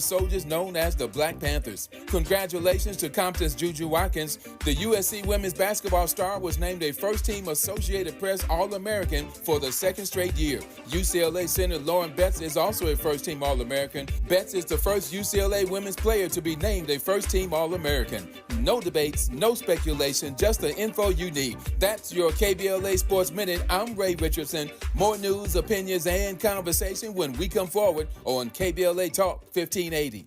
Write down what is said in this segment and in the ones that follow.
Soldiers known as the Black Panthers. Congratulations to Compton's Juju Watkins. The USC women's basketball star was named a first-team Associated Press All-American for the second straight year. UCLA center Lauren Betts is also a first-team All-American. Betts is the first UCLA women's player to be named a first-team All-American. No debates, no speculation, just the info you need. That's your KBLA Sports Minute. I'm Ray Richardson. More news, opinions, and conversation when we come forward on KBLA Talk 1580.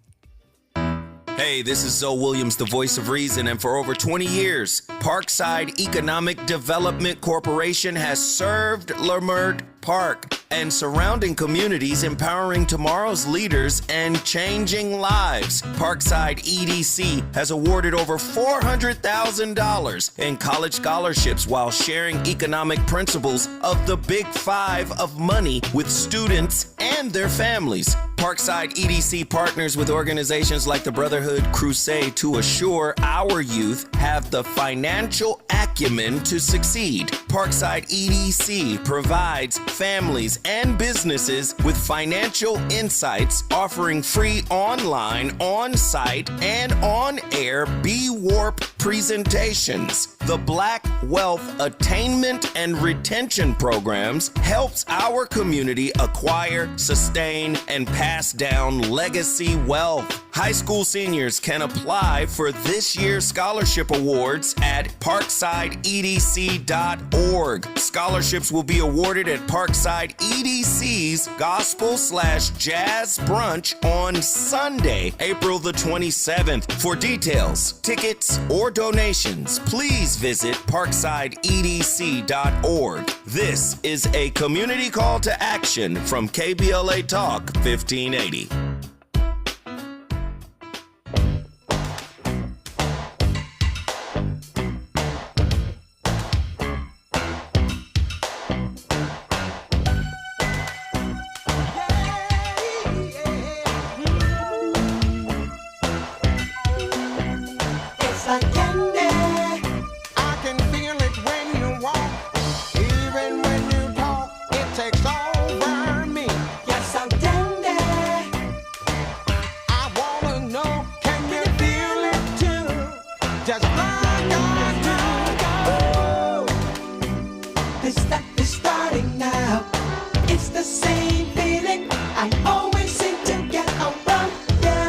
Hey, this is Zoe Williams, the voice of reason, and for over 20 years, Parkside Economic Development Corporation has served Leimert Park and surrounding communities, empowering tomorrow's leaders and changing lives. Parkside EDC has awarded over $400,000 in college scholarships while sharing economic principles of the Big Five of money with students and their families. Parkside EDC partners with organizations like the Brotherhood Crusade to assure our youth have the financial acumen to succeed. Parkside EDC provides families and businesses with financial insights, offering free online, on-site, and on-air B-Warp presentations. The Black Wealth Attainment and Retention Programs helps our community acquire, sustain, and pass down legacy wealth. High school seniors can apply for this year's scholarship awards at parksideedc.org. Scholarships will be awarded at Parkside EDC's Gospel/Jazz Brunch on Sunday, April the 27th. For details, tickets, or donations, please visit parksideedc.org. This is a community call to action from KBLA Talk 1580.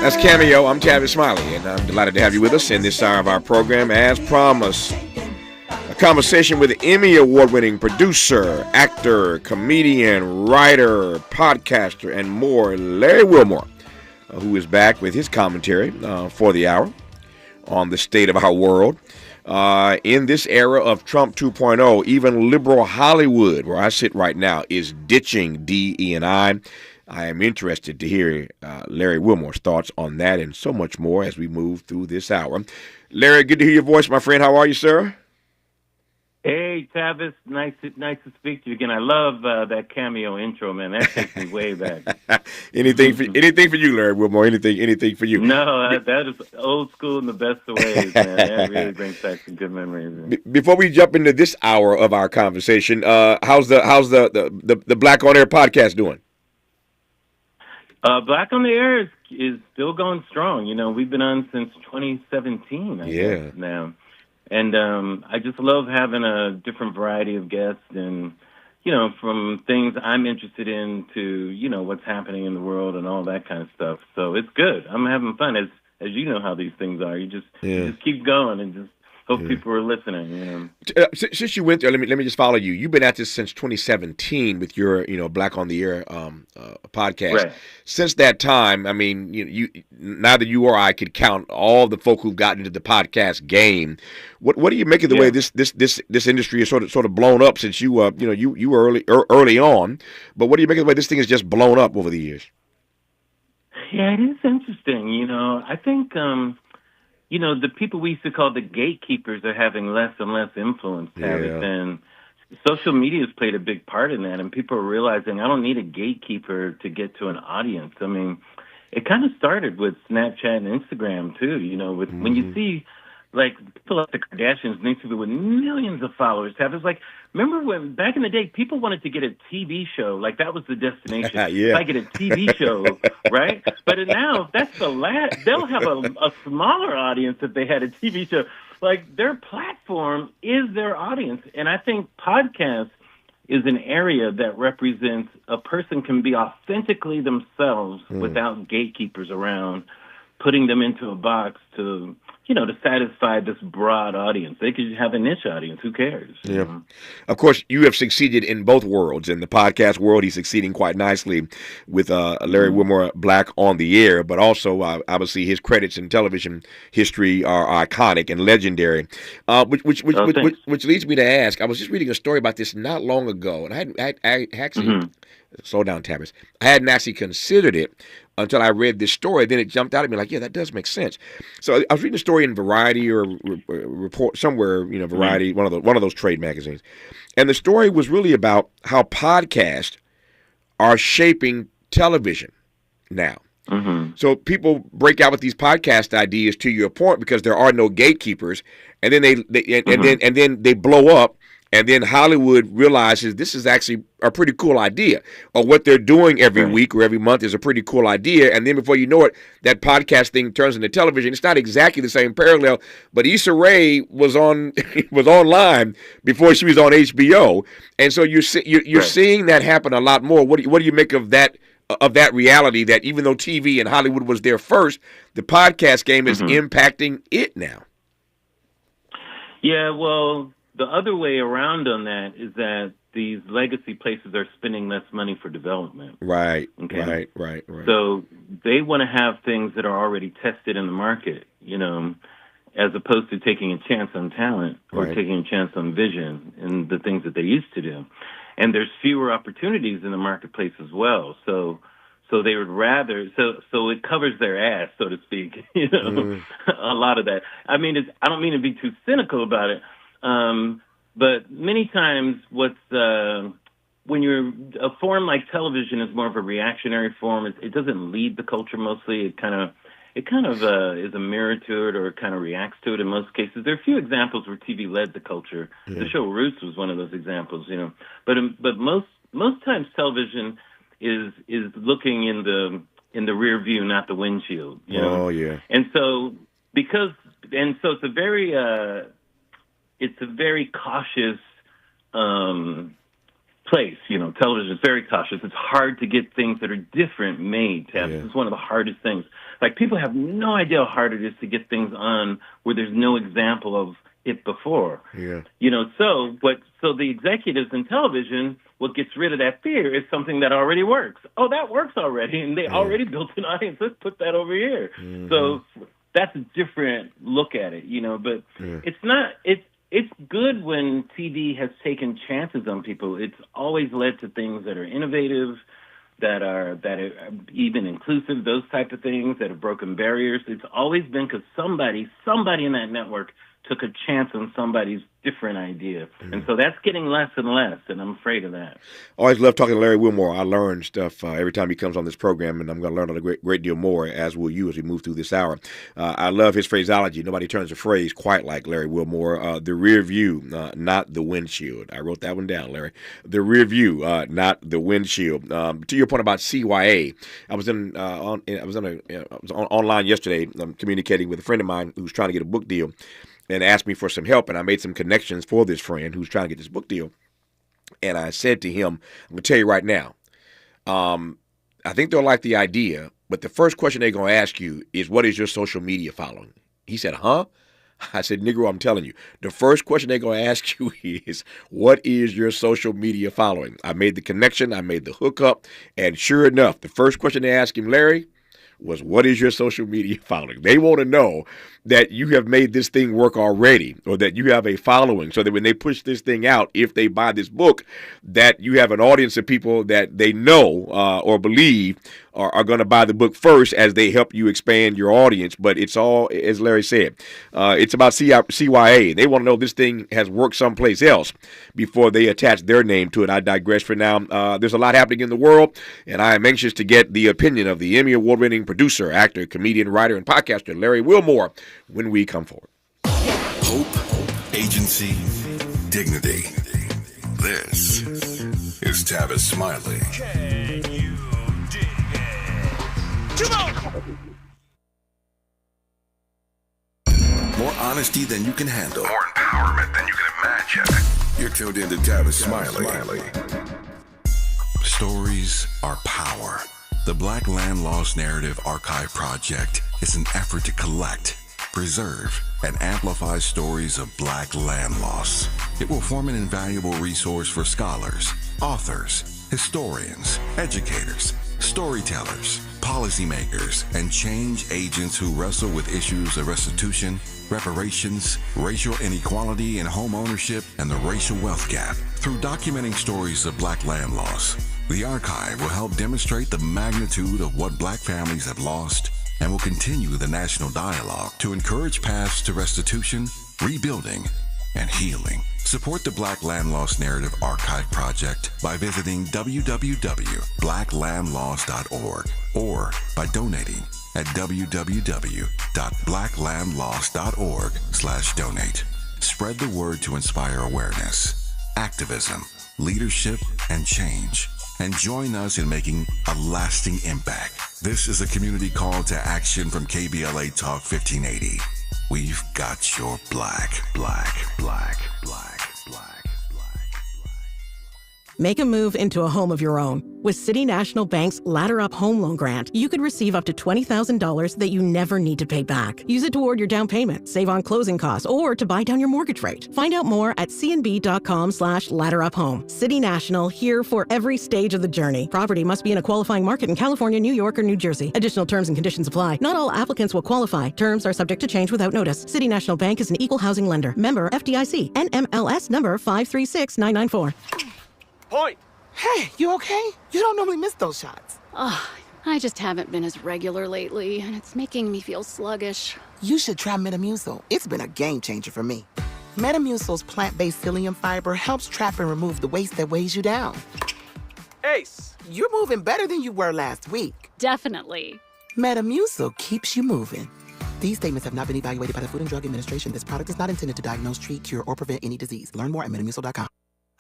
That's Cameo. I'm Tavis, Smiley, and I'm delighted to have you with us in this hour of our program. As promised, a conversation with Emmy Award-winning producer, actor, comedian, writer, podcaster, and more, Larry Wilmore, who is back with his commentary for the hour on the state of our world. In this era of Trump 2.0, even liberal Hollywood, where I sit right now, is ditching DE&I. I am interested to hear Larry Wilmore's thoughts on that and so much more as we move through this hour. Larry, good to hear your voice, my friend. How are you, sir? Hey, Tavis. Nice to speak to you again. I love that Cameo intro, man. That takes me way back. anything for you, Larry Wilmore. Anything for you. No, that is old school in the best of ways, man. That really brings back some good memories. Before we jump into this hour of our conversation, how's the Black on Air podcast doing? Black on the Air is still going strong. You know, we've been on since 2017, I guess, now. And I just love having a different variety of guests and, you know, from things I'm interested in to, you know, what's happening in the world and all that kind of stuff. So it's good. I'm having fun. As you know how these things are. You just keep going and just hope people are listening. You know? Since you went there, let me just follow you. You've been at this since 2017 with your, you know, Black on the Air podcast. Right. Since that time, I mean, you neither you or I could count all the folk who've gotten into the podcast game. What do you make of the way this industry is sort of blown up since you you were early on? But what do you make of the way this thing has just blown up over the years? Yeah, it is interesting. You know, I think. You know, the people we used to call the gatekeepers are having less and less influence, Tavis, and social media has played a big part in that, and people are realizing I don't need a gatekeeper to get to an audience. I mean, it kind of started with Snapchat and Instagram, too, you know, when you see like people like the Kardashians, these people with millions of followers, Tavis. Like, remember when back in the day, people wanted to get a TV show, like that was the destination. Yeah. If I get a TV show, right? But now that's the last. They'll have a smaller audience if they had a TV show. Like, their platform is their audience, and I think podcasts is an area that represents a person can be authentically themselves without gatekeepers around, putting them into a box to satisfy this broad audience. They could have a niche audience. Who cares? Yeah. Of course, you have succeeded in both worlds. In the podcast world, he's succeeding quite nicely with Larry Wilmore, Black on the Air, but also obviously his credits in television history are iconic and legendary. Which leads me to ask, I was just reading a story about this not long ago, and I actually, slow down, Tavis. I hadn't actually considered it until I read this story. Then it jumped out at me like, yeah, that does make sense. So I was reading a story in Variety or Report somewhere, Variety, one of those trade magazines, and the story was really about how podcasts are shaping television now. So people break out with these podcast ideas, to your point, because there are no gatekeepers, and then they blow up. And then Hollywood realizes this is actually a pretty cool idea, or what they're doing every week or every month is a pretty cool idea. And then before you know it, that podcast thing turns into television. It's not exactly the same parallel, but Issa Rae was online before she was on HBO, and so you're seeing that happen a lot more. What do you make of that? Of that reality that even though TV and Hollywood was there first, the podcast game is impacting it now. Yeah, well, the other way around on that is that these legacy places are spending less money for development. Right, okay? Right. So they want to have things that are already tested in the market, as opposed to taking a chance on talent or taking a chance on vision and the things that they used to do. And there's fewer opportunities in the marketplace as well. So they would rather, so it covers their ass, so to speak, a lot of that. I mean, I don't mean to be too cynical about it, but many times when you're a form like television is more of a reactionary form, it doesn't lead the culture mostly. It kind of is a mirror to it, or it kind of reacts to it in most cases. There are a few examples where TV led the culture. The show Roots was one of those examples, But most times television is looking in the rear view, not the windshield. Oh yeah. And so it's a very cautious place. Television is very cautious. It's hard to get things that are different made. It's one of the hardest things. Like, people have no idea how hard it is to get things on where there's no example of it before. Yeah. So the executives in television, what gets rid of that fear is something that already works. Oh, that works already, and they already built an audience. Let's put that over here. So that's a different look at it, but it's not. It's good when TV has taken chances on people. It's always led to things that are innovative, that are even inclusive, those type of things that have broken barriers. It's always been because somebody in that network took a chance on somebody's different idea. And so that's getting less and less, and I'm afraid of that. Always love talking to Larry Wilmore. I learn stuff every time he comes on this program, and I'm going to learn a great deal more, as will you, as we move through this hour. I love his phraseology. Nobody turns a phrase quite like Larry Wilmore. The rear view, not the windshield. I wrote that one down, Larry. The rear view, not the windshield. To your point about CYA, I was online yesterday, communicating with a friend of mine who's trying to get a book deal, and asked me for some help, and I made some connections for this friend who's trying to get this book deal. And I said to him, I'm going to tell you right now, I think they'll like the idea, but the first question they're going to ask you is, what is your social media following? He said, huh? I said, Negro, I'm telling you, the first question they're going to ask you is, what is your social media following? I made the connection, I made the hookup, and sure enough, the first question they asked him, Larry, was, what is your social media following? They want to know that you have made this thing work already, or that you have a following, so that when they push this thing out, if they buy this book, that you have an audience of people that they know or believe are going to buy the book first, as they help you expand your audience. But it's all, as Larry said, it's about CYA. They want to know this thing has worked someplace else before they attach their name to it. I digress for now. There's a lot happening in the world, and I am anxious to get the opinion of the Emmy Award-winning producer, actor, comedian, writer, and podcaster Larry Wilmore when we come forward. Hope, agency, dignity. This is Tavis Smiley. Can you dig it? Come on! More honesty than you can handle. More empowerment than you can imagine. You're tuned in to Tavis Smiley. Stories are power. The Black Land Lost Narrative Archive Project is an effort to collect, preserve, and amplify stories of Black land loss. It will form an invaluable resource for scholars, authors, historians, educators, storytellers, policymakers, and change agents who wrestle with issues of restitution, reparations, racial inequality in home ownership, and the racial wealth gap. Through documenting stories of Black land loss, the archive will help demonstrate the magnitude of what Black families have lost and will continue the national dialogue to encourage paths to restitution, rebuilding, and healing. Support the Black Land Lost Narrative Archive Project by visiting www.blacklandlost.org or by donating at www.blacklandlost.org/donate. Spread the word to inspire awareness, activism, leadership, and change. And join us in making a lasting impact. This is a community call to action from KBLA Talk 1580. We've got your black. Make a move into a home of your own. With City National Bank's Ladder Up Home Loan Grant, you could receive up to $20,000 that you never need to pay back. Use it toward your down payment, save on closing costs, or to buy down your mortgage rate. Find out more at cnb.com/ladderuphome. City National, here for every stage of the journey. Property must be in a qualifying market in California, New York, or New Jersey. Additional terms and conditions apply. Not all applicants will qualify. Terms are subject to change without notice. City National Bank is an equal housing lender. Member FDIC. NMLS number 536994. Point. Hey, you okay? You don't normally miss those shots. Oh, I just haven't been as regular lately, and it's making me feel sluggish. You should try Metamucil. It's been a game changer for me. Metamucil's plant-based psyllium fiber helps trap and remove the waste that weighs you down. Ace. You're moving better than you were last week. Definitely. Metamucil keeps you moving. These statements have not been evaluated by the Food and Drug Administration. This product is not intended to diagnose, treat, cure, or prevent any disease. Learn more at metamucil.com.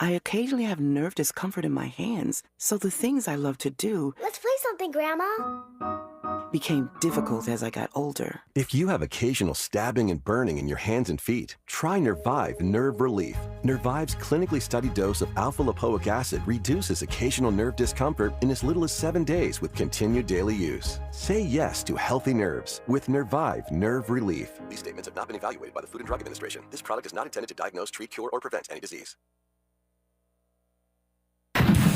I occasionally have nerve discomfort in my hands, so the things I love to do... Let's play something, Grandma. ...became difficult as I got older. If you have occasional stabbing and burning in your hands and feet, try Nervive Nerve Relief. Nervive's clinically studied dose of alpha-lipoic acid reduces occasional nerve discomfort in as little as 7 days with continued daily use. Say yes to healthy nerves with Nervive Nerve Relief. These statements have not been evaluated by the Food and Drug Administration. This product is not intended to diagnose, treat, cure, or prevent any disease.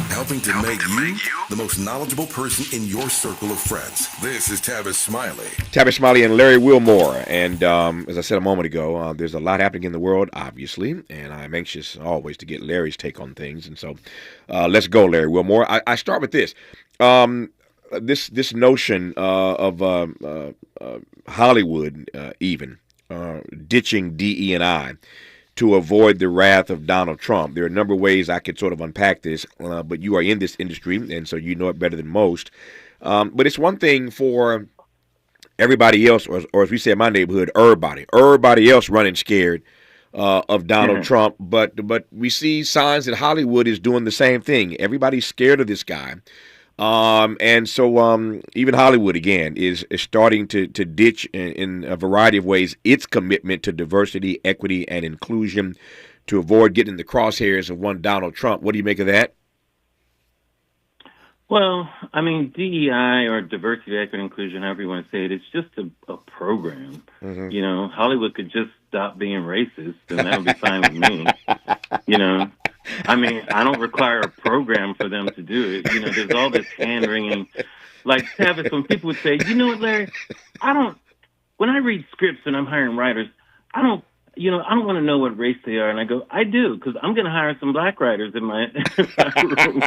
Helping to make you the most knowledgeable person in your circle of friends. This is Tavis Smiley. Tavis Smiley and Larry Wilmore. And as I said a moment ago, there's a lot happening in the world, obviously, and I'm anxious always to get Larry's take on things. And so let's go, Larry Wilmore. I start with this. This notion of Hollywood even ditching DE&I to avoid the wrath of Donald Trump. There are a number of ways I could sort of unpack this, but you are in this industry, and so you know it better than most. But it's one thing for everybody else, or as we say in my neighborhood, everybody else running scared of Donald Trump. But we see signs that Hollywood is doing the same thing. Everybody's scared of this guy. And so even Hollywood, again, is starting to ditch in a variety of ways its commitment to diversity, equity, and inclusion to avoid getting in the crosshairs of one Donald Trump. What do you make of that? Well, I mean, DEI or diversity, equity, inclusion, however you want to say it, it's just a program. Mm-hmm. You know, Hollywood could just stop being racist, and that would be fine with me. You know, I mean, I don't require a program for them to do it. You know, there's all this hand-wringing. Like, Tavis, when people would say, you know what, Larry, when I read scripts and I'm hiring writers, I don't want to know what race they are. And I go, I do, because I'm going to hire some black writers in my room.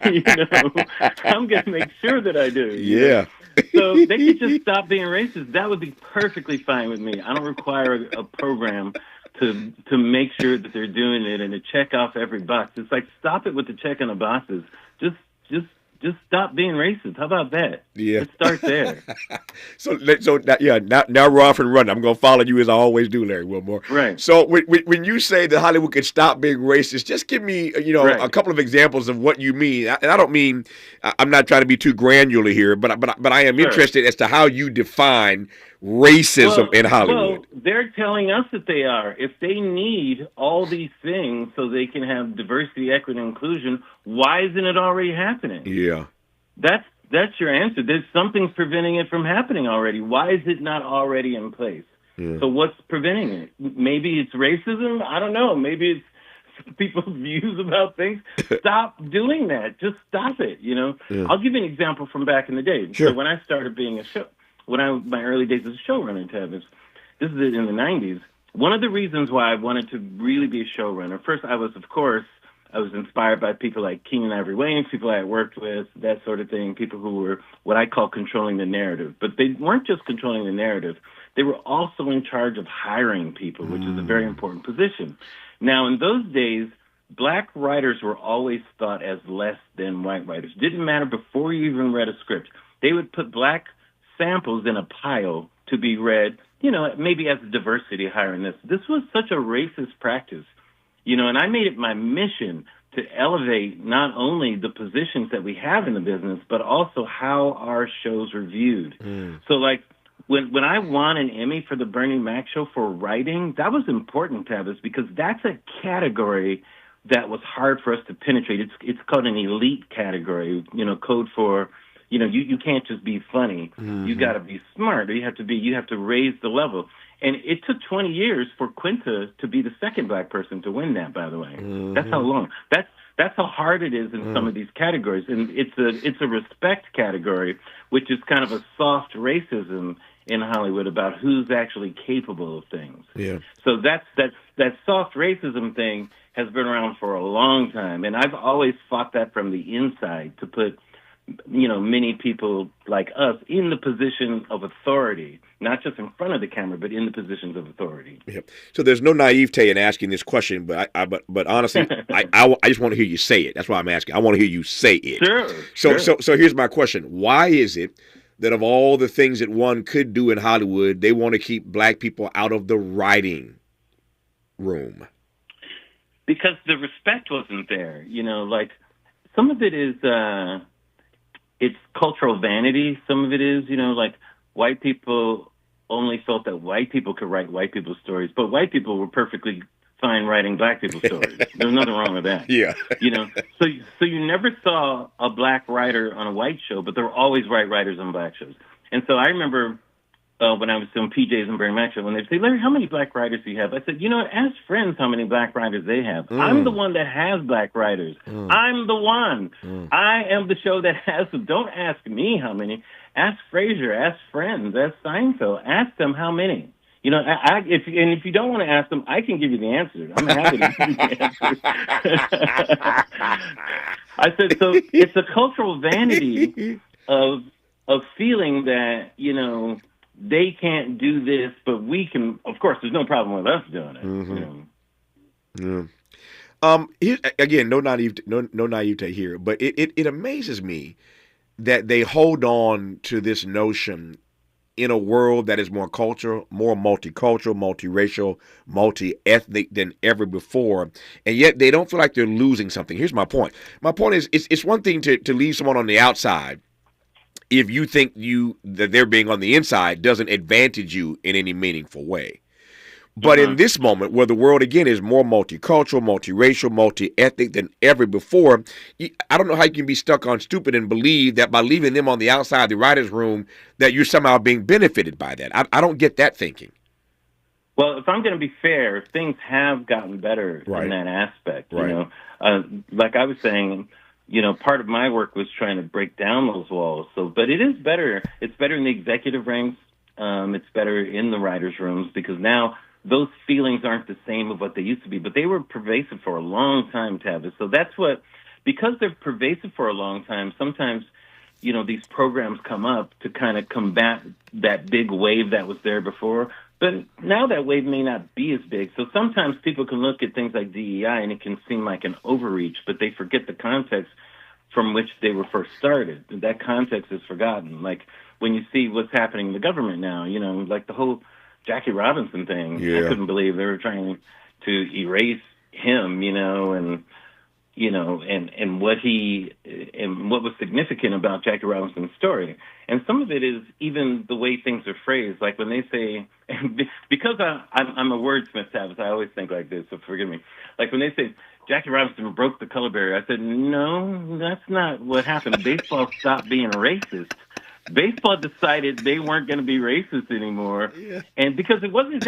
You know, I'm going to make sure that I do. Yeah. So they could just stop being racist. That would be perfectly fine with me. I don't require a program to make sure that they're doing it and to check off every box. It's like, stop it with the checking the boxes. Just stop being racist. How about that? Yeah. Let's start there. Now we're off and running. I'm going to follow you as I always do, Larry Wilmore. Right. So when you say that Hollywood could stop being racist, just give me, Right. a couple of examples of what you mean. And I don't mean, I'm not trying to be too granular here, but I am interested as to how you define racism in Hollywood. Well, they're telling us that they are. If they need all these things so they can have diversity, equity, and inclusion, why isn't it already happening? Yeah. That's your answer. There's something preventing it from happening already. Why is it not already in place? Yeah. So what's preventing it? Maybe it's racism. I don't know. Maybe it's people's views about things. Stop doing that. Just stop it. Yeah. I'll give you an example from back in the day. Sure. So when I started being my early days as a showrunner, Tavis, this is in the 90s. One of the reasons why I wanted to really be a showrunner, first I was inspired by people like Keenan Ivory Wayans, people I had worked with, that sort of thing, people who were what I call controlling the narrative. But they weren't just controlling the narrative. They were also in charge of hiring people, which is a very important position. Now, in those days, black writers were always thought as less than white writers. Didn't matter before you even read a script. They would put black samples in a pile to be read, maybe as a diversity hiring this. This was such a racist practice. And I made it my mission to elevate not only the positions that we have in the business, but also how our shows are viewed. So, like, when I won an Emmy for the Bernie Mac show for writing, that was important, Tavis, because that's a category that was hard for us to penetrate. It's called an elite category, code for, you can't just be funny. You got to be smart. You have to raise the level. And it took 20 years for Quinta to be the second black person to win that, by the way. That's how long. That's how hard it is in some of these categories. And it's a respect category, which is kind of a soft racism in Hollywood about who's actually capable of things. Yeah. So that soft racism thing has been around for a long time. And I've always fought that from the inside to put many people like us in the position of authority, not just in front of the camera, but in the positions of authority. Yep. So there's no naivete in asking this question, but honestly, I just want to hear you say it. That's why I'm asking. I want to hear you say it. Sure. So here's my question. Why is it that of all the things that one could do in Hollywood, they want to keep black people out of the writing room? Because the respect wasn't there. Like some of it is it's cultural vanity. Some of it is, like white people only felt that white people could write white people's stories, but white people were perfectly fine writing black people's stories. There's nothing wrong with that. Yeah. So you never saw a black writer on a white show, but there were always white writers on black shows. And so I remember when I was doing PJs and Bernie Mac show, when they'd say, Larry, how many black writers do you have? I said, ask friends how many black writers they have. I'm the one that has black writers. I'm the one. I am the show that has them. Don't ask me how many. Ask Frasier, ask Friends, ask Seinfeld. Ask them how many. If you don't want to ask them, I can give you the answer. I'm happy to give you the answer. I said, so it's a cultural vanity of feeling that, they can't do this, but we can. Of course, there's no problem with us doing it. Yeah. Again, no naivete here, but it amazes me that they hold on to this notion in a world that is more multicultural, multiracial, multi-ethnic than ever before, and yet they don't feel like they're losing something. Here's my point. My point is, it's one thing to leave someone on the outside if you think that they're being on the inside doesn't advantage you in any meaningful way. But in this moment, where the world, again, is more multicultural, multiracial, multi-ethnic than ever before, I don't know how you can be stuck on stupid and believe that by leaving them on the outside of the writer's room that you're somehow being benefited by that. I don't get that thinking. Well, if I'm going to be fair, things have gotten better in that aspect. Right. Like I was saying, part of my work was trying to break down those walls. But it is better. It's better in the executive ranks. It's better in the writers' rooms because now those feelings aren't the same of what they used to be. But they were pervasive for a long time, Tavis. So that's because they're pervasive for a long time, sometimes, these programs come up to kind of combat that big wave that was there before. But now that wave may not be as big. So sometimes people can look at things like DEI and it can seem like an overreach, but they forget the context from which they were first started. That context is forgotten. Like when you see what's happening in the government now, you know, like the whole Jackie Robinson thing. Yeah. I couldn't believe they were trying to erase him, you know, and what was significant about Jackie Robinson's story. And some of it is even the way things are phrased. Like when they say, because I'm a wordsmith, Tavis, I always think like this, so forgive me. Like when they say, Jackie Robinson broke the color barrier, I said, no, that's not what happened. Baseball stopped being racist. Baseball decided they weren't going to be racist anymore. Yeah. And because it wasn't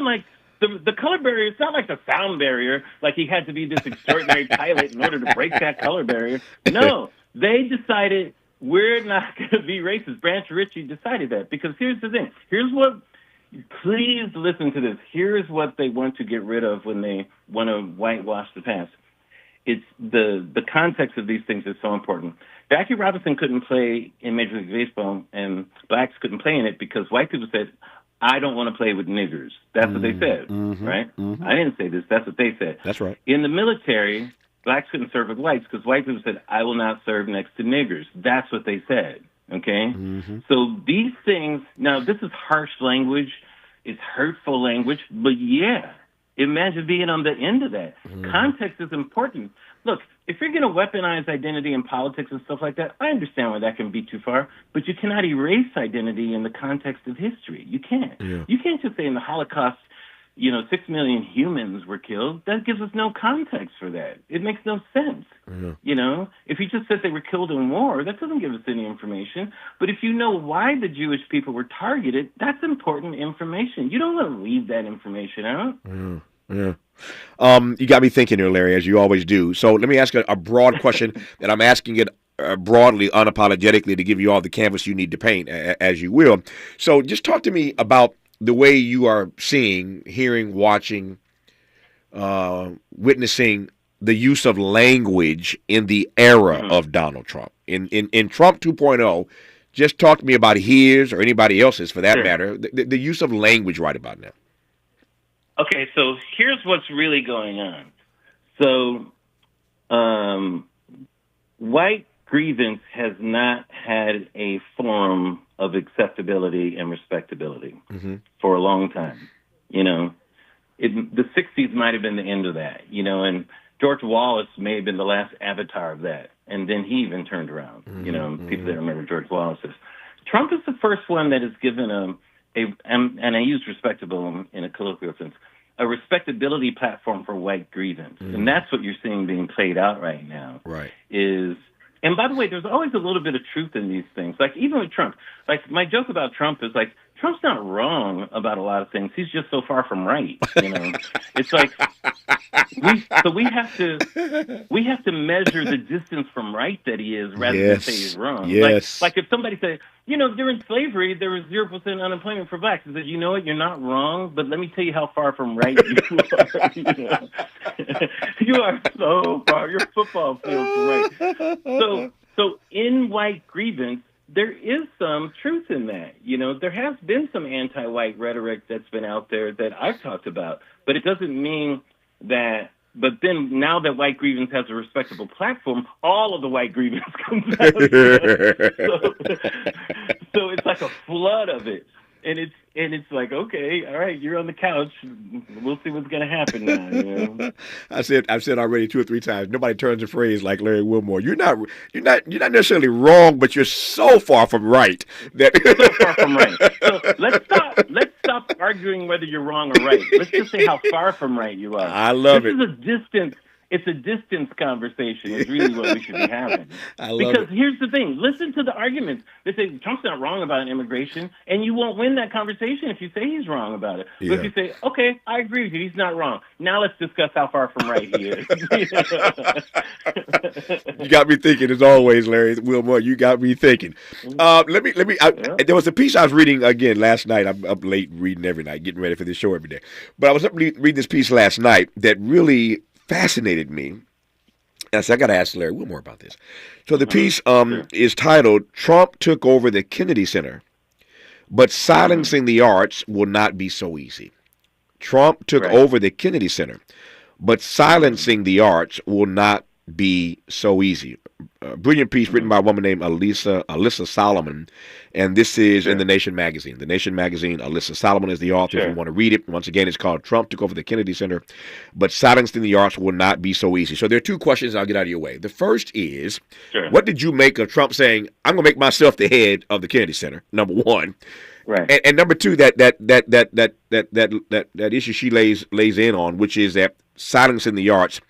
like the color barrier, it's not like the sound barrier, like he had to be this extraordinary pilot in order to break that color barrier. No, they decided we're not going to be racist. Branch Ritchie decided that, because here's the thing. Please listen to this. Here's what they want to get rid of when they want to whitewash the past. It's the context of these things is so important. Jackie Robinson couldn't play in Major League Baseball, and blacks couldn't play in it because white people said, I don't want to play with niggers. That's what they said, right? I didn't say this. That's what they said. That's right. In the military, blacks couldn't serve with whites because white people said, I will not serve next to niggers. That's what they said, okay? So these things, now this is harsh language. It's hurtful language, but yeah, imagine being on the end of that. Context is important. Look, if you're going to weaponize identity in politics and stuff like that, I understand why that can be too far, but you cannot erase identity in the context of history. You can't. Yeah. You can't just say in the Holocaust, 6 million humans were killed. That gives us no context for that. It makes no sense. Yeah. If you just said they were killed in war, that doesn't give us any information. But if you know why the Jewish people were targeted, that's important information. You don't want to leave that information out. Yeah. You got me thinking here, Larry, as you always do. So let me ask a broad question, and I'm asking it broadly, unapologetically, to give you all the canvas you need to paint, as you will. So just talk to me about the way you are seeing, hearing, watching, witnessing the use of language in the era of Donald Trump. In Trump 2.0, just talk to me about his, or anybody else's for that matter, the use of language right about now. Okay, so here's what's really going on. So, white grievance has not had a form of acceptability and respectability for a long time. The 60s might have been the end of that, and George Wallace may have been the last avatar of that. And then he even turned around, people that remember George Wallace. Trump is the first one that has given and I use respectable in a colloquial sense, a respectability platform for white grievance. And that's what you're seeing being played out right now. Right. And by the way, there's always a little bit of truth in these things. Like even with Trump, like my joke about Trump is like, Trump's not wrong about a lot of things. He's just so far from right. It's like we have to measure the distance from right that he is rather than say he's wrong. Yes. Like if somebody said, during slavery there was 0% unemployment for blacks, he said, you know what, you're not wrong, but let me tell you how far from right you are. You are so far. Your football field from right. So in white grievance, there is some truth in that. There has been some anti-white rhetoric that's been out there that I've talked about, but it doesn't mean that. But then now that white grievance has a respectable platform, all of the white grievance comes out. So it's like a flood of it. And it's like, okay, all right, you're on the couch. We'll see what's going to happen now. I've said already 2 or 3 times. Nobody turns a phrase like Larry Wilmore. You're not necessarily wrong, but you're so far from right that so far from right. So let's stop arguing whether you're wrong or right. Let's just say how far from right you are. I love it. It's a distance conversation is really what we should be having. Because here's the thing. Listen to the arguments. They say Trump's not wrong about immigration, and you won't win that conversation if you say he's wrong about it. Yeah. But if you say, okay, I agree with you, he's not wrong. Now let's discuss how far from right he is. You got me thinking, as always, Larry Wilmore. You got me thinking. There was a piece I was reading again last night. I'm up late reading every night, getting ready for this show every day. But I was up reading this piece last night that really fascinated me. And so I got to ask Larry Wilmore about this. So the piece is titled, Trump Took Over the Kennedy Center, but Silencing the Arts Will Not Be So Easy. Trump took over the Kennedy Center, but silencing the arts will not be so easy. A brilliant piece written by a woman named Alyssa Solomon, and this is in The Nation magazine. The Nation magazine, Alyssa Solomon is the author. If you want to read it, once again, it's called Trump Took Over the Kennedy Center, but Silencing the Arts Will Not Be So Easy. So there are two questions I'll get out of your way. The first is, what did you make of Trump saying, I'm going to make myself the head of the Kennedy Center, number one? Right. And number two, that issue she lays in on, which is that silencing the arts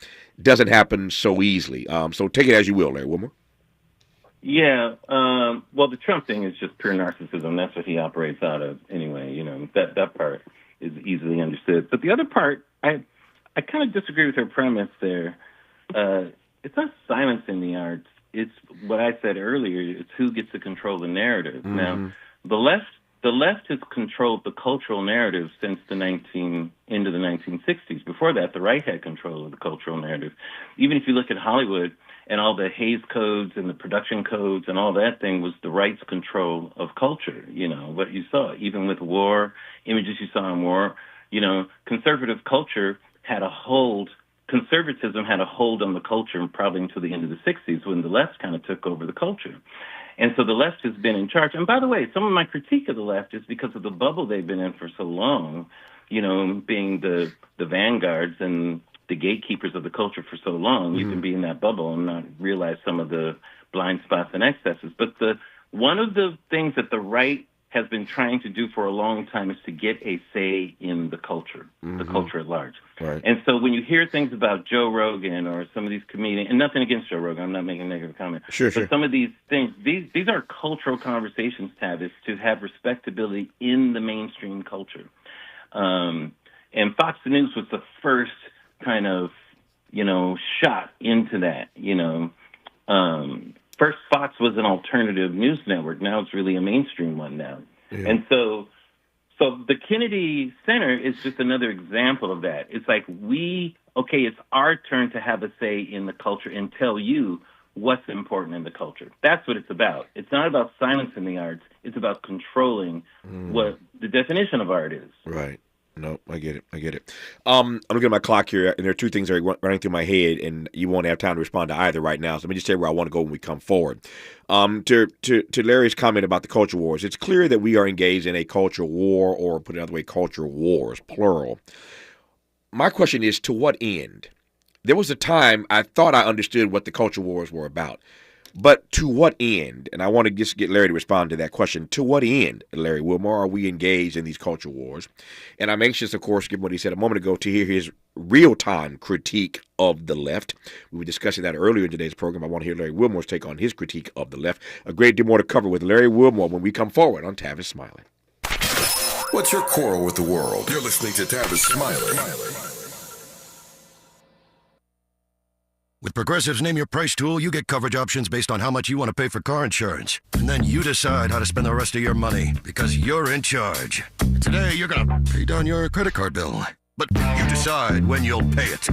doesn't happen so easily. So take it as you will, Larry Wilmore. Yeah. Well, the Trump thing is just pure narcissism. That's what he operates out of anyway. You know, that part is easily understood. But the other part, I kind of disagree with her premise there. It's not silencing the arts. It's what I said earlier. It's who gets to control the narrative. Mm-hmm. Now, the left has controlled the cultural narrative since the end of the 1960s. Before that, the right had control of the cultural narrative. Even if you look at Hollywood and all the Hays codes and the production codes and all that thing was the right's control of culture. You know, what you saw, even with war, images you saw in war, you know, conservative culture had a hold. Conservatism had a hold on the culture probably until the end of the 60s when the left kind of took over the culture. And so the left has been in charge. And by the way, some of my critique of the left is because of the bubble they've been in for so long, you know, being the vanguards and the gatekeepers of the culture for so long. You can be in that bubble and not realize some of the blind spots and excesses. But one of the things that the right has been trying to do for a long time is to get a say in the culture, the culture at large. Right. And so when you hear things about Joe Rogan or some of these comedians, and nothing against Joe Rogan, I'm not making a negative comment. Sure. But some of these things, these are cultural conversations, Tavis, to have respectability in the mainstream culture. And Fox News was the first kind of, you know, shot into that, you know. First, Fox was an alternative news network. Now it's really a mainstream one now. Yeah. And so the Kennedy Center is just another example of that. It's like it's our turn to have a say in the culture and tell you what's important in the culture. That's what it's about. It's not about silencing the arts. It's about controlling what the definition of art is. Right. No, I get it. I'm looking at my clock here, and there are two things that are running through my head, and you won't have time to respond to either right now. So let me just tell you where I want to go when we come forward. To Larry's comment about the culture wars, it's clear that we are engaged in a culture war, or put it another way, culture wars, plural. My question is, to what end? There was a time I thought I understood what the culture wars were about. But to what end? And I want to just get Larry to respond to that question. To what end, Larry Wilmore, are we engaged in these culture wars? And I'm anxious, of course, given what he said a moment ago, to hear his real-time critique of the left. We were discussing that earlier in today's program. I want to hear Larry Wilmore's take on his critique of the left. A great deal more to cover with Larry Wilmore when we come forward on Tavis Smiley. What's your quarrel with the world? You're listening to Tavis Smiley. With Progressive's Name Your Price tool, you get coverage options based on how much you want to pay for car insurance. And then you decide how to spend the rest of your money, because you're in charge. Today, you're going to pay down your credit card bill. But you decide when you'll pay it.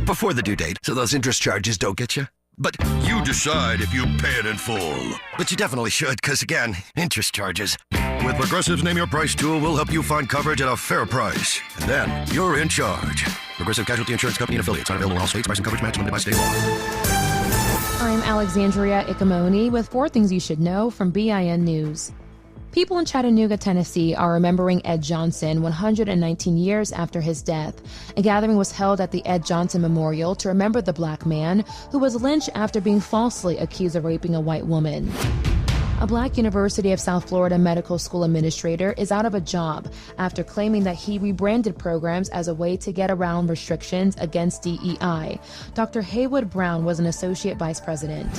Before the due date, so those interest charges don't get you. But you decide if you pay it in full. But you definitely should, because again, interest charges. With Progressive's Name Your Price tool, we'll help you find coverage at a fair price. And then, you're in charge. Progressive Casualty Insurance Company and affiliates. Not available in all states. Price and coverage match limited by state law. I'm Alexandria Icamoni with 4 things you should know from BIN News. People in Chattanooga, Tennessee are remembering Ed Johnson 119 years after his death. A gathering was held at the Ed Johnson Memorial to remember the black man who was lynched after being falsely accused of raping a white woman. A black University of South Florida medical school administrator is out of a job after claiming that he rebranded programs as a way to get around restrictions against DEI. Dr. Haywood Brown was an associate vice president.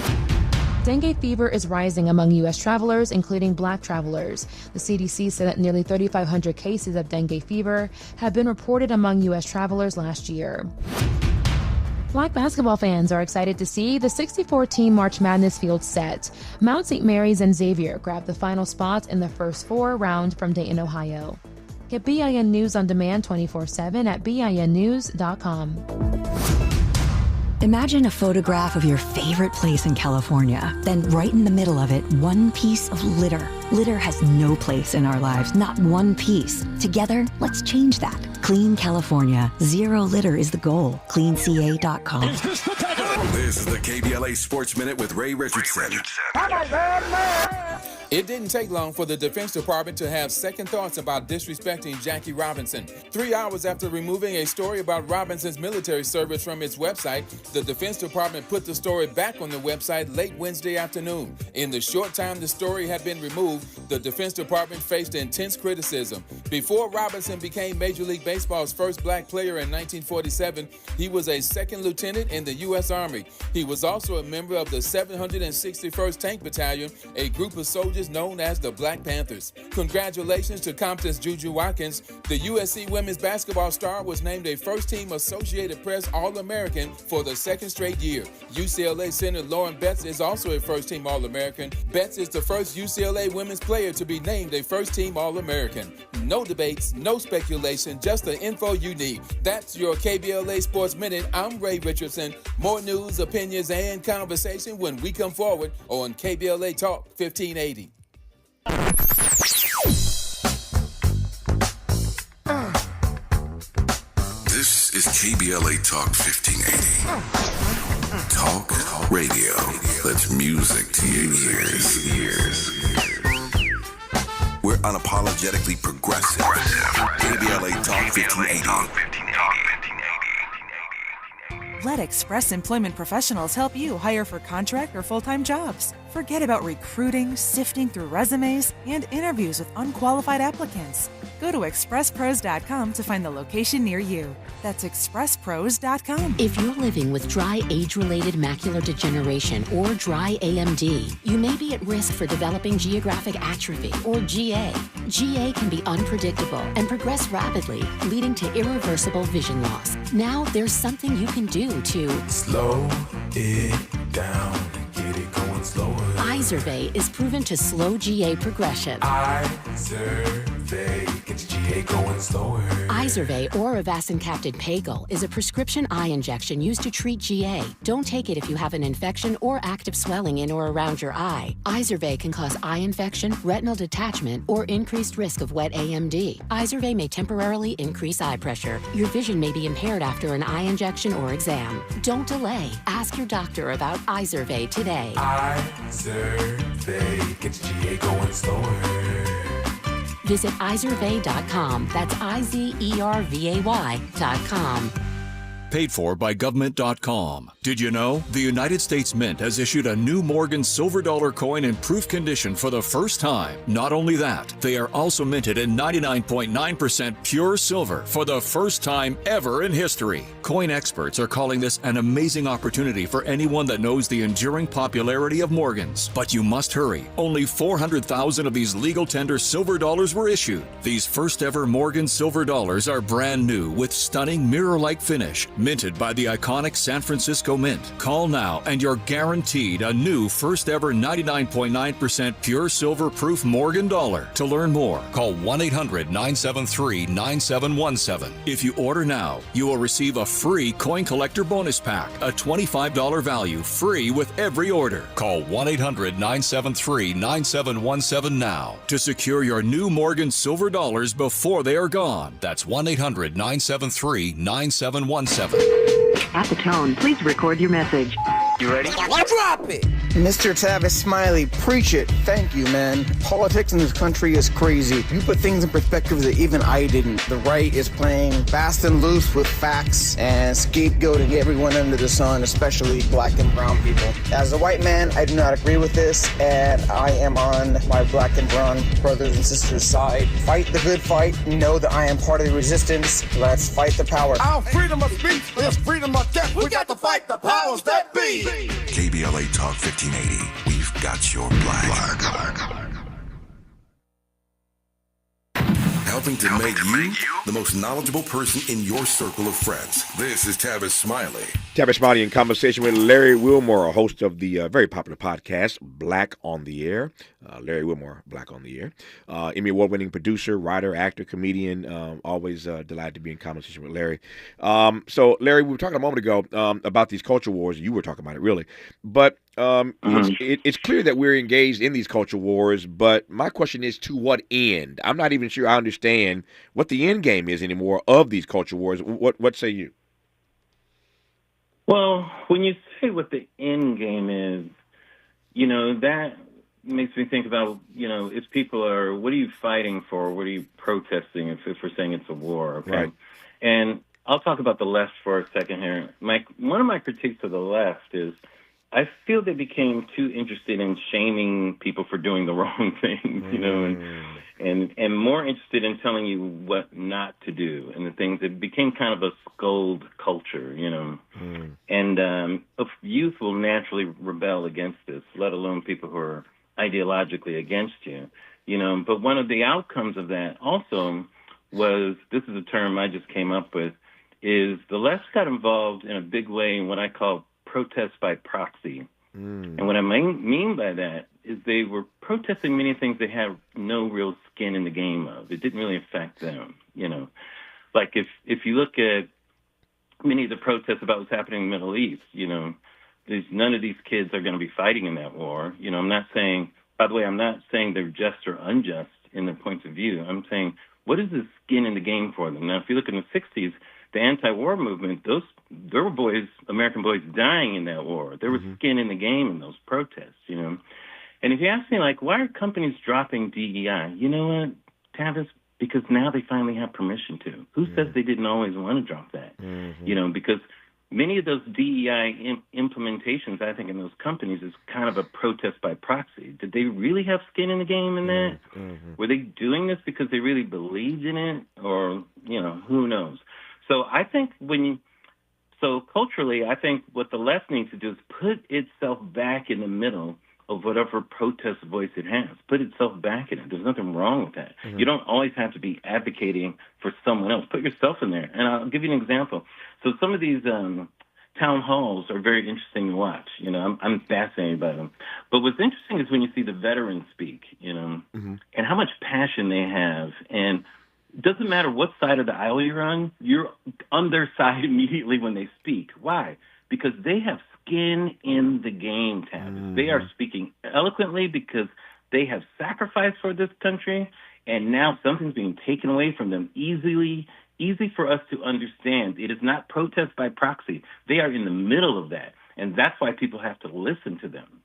Dengue fever is rising among U.S. travelers, including black travelers. The CDC said that nearly 3,500 cases of dengue fever have been reported among U.S. travelers last year. Black basketball fans are excited to see the 64-team March Madness field set. Mount St. Mary's and Xavier grabbed the final spots in the first 4 round from Dayton, Ohio. Get BIN News on demand 24/7 at BINnews.com. Imagine a photograph of your favorite place in California. Then right in the middle of it, one piece of litter. Litter has no place in our lives, not one piece. Together, let's change that. Clean California. Zero litter is the goal. CleanCA.com. This is the KBLA Sports Minute with Ray Richardson. It didn't take long for the Defense Department to have second thoughts about disrespecting Jackie Robinson. 3 hours after removing a story about Robinson's military service from its website, the Defense Department put the story back on the website late Wednesday afternoon. In the short time the story had been removed, the Defense Department faced intense criticism. Before Robinson became Major League Baseball's first black player in 1947, he was a second lieutenant in the U.S. Army. He was also a member of the 761st Tank Battalion, a group of soldiers known as the Black Panthers. Congratulations to Compton's Juju Watkins. The USC women's basketball star was named a first-team Associated Press All-American for the second straight year. UCLA center Lauren Betts is also a first-team All-American. Betts is the first UCLA women's player to be named a first-team All-American. No debates, no speculation, just the info you need. That's your KBLA Sports Minute. I'm Ray Richardson. More news, opinions, and conversation when we come forward on KBLA Talk 1580. This is KBLA Talk 1580. Talk radio. That's music to your ears. We're unapologetically progressive. KBLA Talk 1580. Let Express Employment Professionals help you hire for contract or full-time jobs. Forget about recruiting, sifting through resumes, and interviews with unqualified applicants. Go to expresspros.com to find the location near you. That's expresspros.com. If you're living with dry age-related macular degeneration or dry AMD, you may be at risk for developing geographic atrophy or GA. GA can be unpredictable and progress rapidly, leading to irreversible vision loss. Now there's something you can do to slow it down and get it going slower. Izervay is proven to slow GA progression. Izervay gets GA going slower. Izervay or avacincaptad pagel is a prescription eye injection used to treat GA. Don't take it if you have an infection or active swelling in or around your eye. Izervay can cause eye infection, retinal detachment, or increased risk of wet AMD. Izervay may temporarily increase eye pressure. Your vision may be impaired after an eye injection or exam. Don't delay. Ask your doctor about Izervay today. Izervay gets GA going slower. Visit Izervay.com. That's IZERVAY.com. Paid for by government.com. Did you know? The United States Mint has issued a new Morgan silver dollar coin in proof condition for the first time. Not only that, they are also minted in 99.9% pure silver for the first time ever in history. Coin experts are calling this an amazing opportunity for anyone that knows the enduring popularity of Morgans. But you must hurry. Only 400,000 of these legal tender silver dollars were issued. These first ever Morgan silver dollars are brand new with stunning mirror-like finish, minted by the iconic San Francisco Mint. Call now and you're guaranteed a new first ever 99.9% pure silver proof Morgan dollar. To learn more, call 1-800-973-9717. If you order now, you will receive a free coin collector bonus pack, a $25 value, free with every order. Call 1-800-973-9717 now to secure your new Morgan silver dollars before they are gone. That's 1-800-973-9717. At the tone, please record your message. You ready? Drop it! Mr. Tavis, Smiley, preach it. Thank you, man. Politics in this country is crazy. You put things in perspective that even I didn't. The right is playing fast and loose with facts and scapegoating everyone under the sun, especially black and brown people. As a white man, I do not agree with this, and I am on my black and brown brothers and sisters' side. Fight the good fight. Know that I am part of the resistance. Let's fight the power. Our freedom of speech is freedom of death. We got to fight the powers that be. KBLA Talk 1580. We've got your black. Helping to make you the most knowledgeable person in your circle of friends. This is Tavis Smiley. Tavis Smiley in conversation with Larry Wilmore, a host of the very popular podcast, Black on the Air. Larry Wilmore, Black on the Air. Emmy Award-winning producer, writer, actor, comedian. Always delighted to be in conversation with Larry. So, Larry, we were talking a moment ago about these culture wars. You were talking about it, really. But it's clear that we're engaged in these culture wars, but my question is, to what end? I'm not even sure I understand what the end game is anymore of these culture wars. What say you? Well, when you say what the end game is, that makes me think about, if people are, what are you fighting for? What are you protesting if we're saying it's a war? Okay. Right. And I'll talk about the left for a second here. One of my critiques of the left is I feel they became too interested in shaming people for doing the wrong things, and more interested in telling you what not to do and the things. It became kind of a scold culture, and youth will naturally rebel against this, let alone people who are ideologically against you, But one of the outcomes of that also was, this is a term I just came up with, is the left got involved in a big way in what I call protest by proxy. And what I mean by that is they were protesting many things they had no real skin in the game of. It didn't really affect them, Like if you look at many of the protests about what's happening in the Middle East, none of these kids are going to be fighting in that war. I'm not saying, by the way, I'm not saying they're just or unjust in their points of view. I'm saying, what is the skin in the game for them? Now, if you look in the 60s, the anti-war movement, there were boys, American boys, dying in that war. There was skin in the game in those protests, And if you ask me, why are companies dropping DEI? You know what, Tavis? Because now they finally have permission to. Who says they didn't always want to drop that? Because many of those DEI implementations, I think, in those companies is kind of a protest by proxy. Did they really have skin in the game in that? Were they doing this because they really believed in it? Or, who knows? So I think culturally, I think what the left needs to do is put itself back in the middle of whatever protest voice it has. Put itself back in it. There's nothing wrong with that. You don't always have to be advocating for someone else. Put yourself in there. And I'll give you an example. So some of these town halls are very interesting to watch. I'm fascinated by them. But what's interesting is when you see the veterans speak, and how much passion they have. And it doesn't matter what side of the aisle you're on their side immediately when they speak. Why? Because they have skin in the game, Tavis. They are speaking eloquently because they have sacrificed for this country, and now something's being taken away from them easy for us to understand. It is not protest by proxy. They are in the middle of that, and that's why people have to listen to them,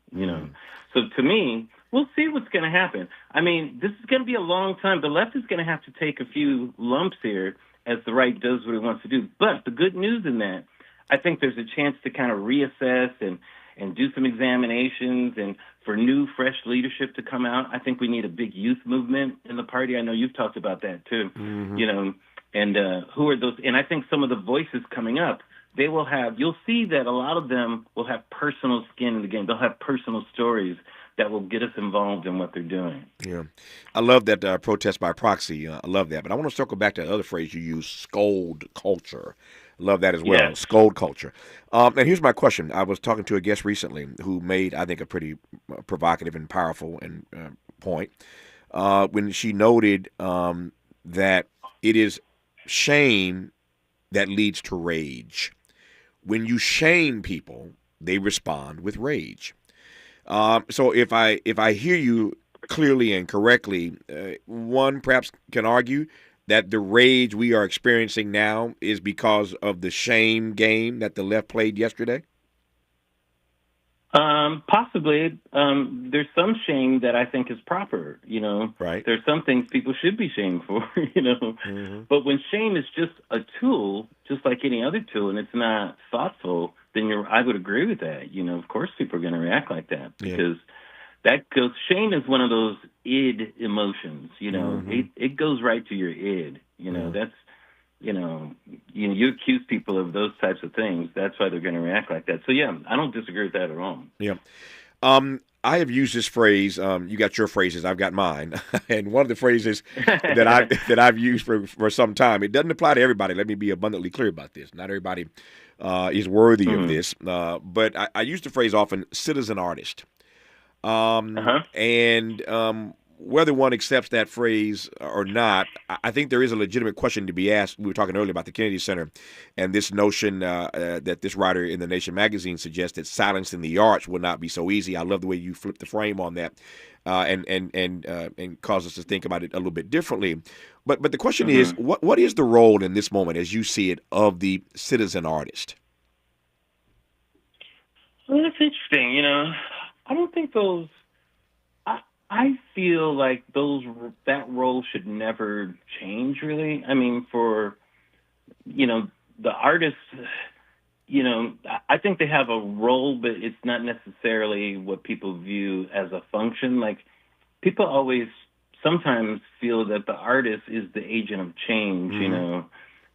So to me, we'll see what's going to happen. I mean, this is going to be a long time. The left is going to have to take a few lumps here as the right does what it wants to do. But the good news in that, I think there's a chance to kind of reassess and do some examinations and for new, fresh leadership to come out. I think we need a big youth movement in the party. I know you've talked about that too, and who are those? And I think some of the voices coming up, you'll see that a lot of them will have personal skin in the game. They'll have personal stories that will get us involved in what they're doing. Yeah. I love that protest by proxy. I love that. But I want to circle back to the other phrase you use, scold culture. Love that as well, yes. Scold culture. And here's my question. I was talking to a guest recently who made, I think, a pretty provocative and powerful point when she noted that it is shame that leads to rage. When you shame people, they respond with rage. So if I hear you clearly and correctly, one perhaps can argue that the rage we are experiencing now is because of the shame game that the left played yesterday? Possibly. There's some shame that I think is proper, Right. There's some things people should be shamed for, But when shame is just a tool, just like any other tool, and it's not thoughtful, then I would agree with that. Of course people are going to react like that because shame is one of those id emotions, it goes right to your id, that's, you accuse people of those types of things. That's why they're going to react like that. So, yeah, I don't disagree with that at all. Yeah. I have used this phrase. You got your phrases. I've got mine. And one of the phrases that I've used for some time, it doesn't apply to everybody. Let me be abundantly clear about this. Not everybody is worthy of this. But I use the phrase often, citizen artist. And whether one accepts that phrase or not, I think there is a legitimate question to be asked. We were talking earlier about the Kennedy Center and this notion that this writer in The Nation magazine suggests that silencing the arts will not be so easy. I love the way you flip the frame on that and cause us to think about it a little bit differently. But the question is, what is the role in this moment, as you see it, of the citizen artist? Well, that's interesting. You know, I don't think those. I feel like that role should never change. Really, I mean, for the artists. I think they have a role, but it's not necessarily what people view as a function. Like, people always sometimes feel that the artist is the agent of change,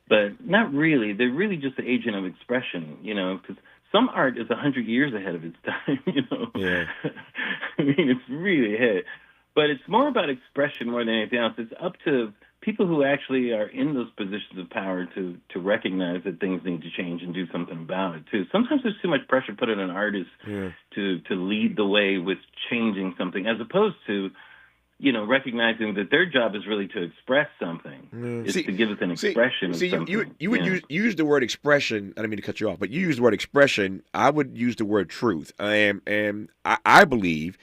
but not really. They're really just the agent of expression, because some art is 100 years ahead of its time, Yeah. I mean, it's really ahead. But it's more about expression more than anything else. It's up to people who actually are in those positions of power to recognize that things need to change and do something about it, too. Sometimes there's too much pressure put on an artist to lead the way with changing something, as opposed to, recognizing that their job is really to express something. It's to give us an expression of something. You would use the word expression. I don't mean to cut you off, but you use the word expression. I would use the word truth. And I believe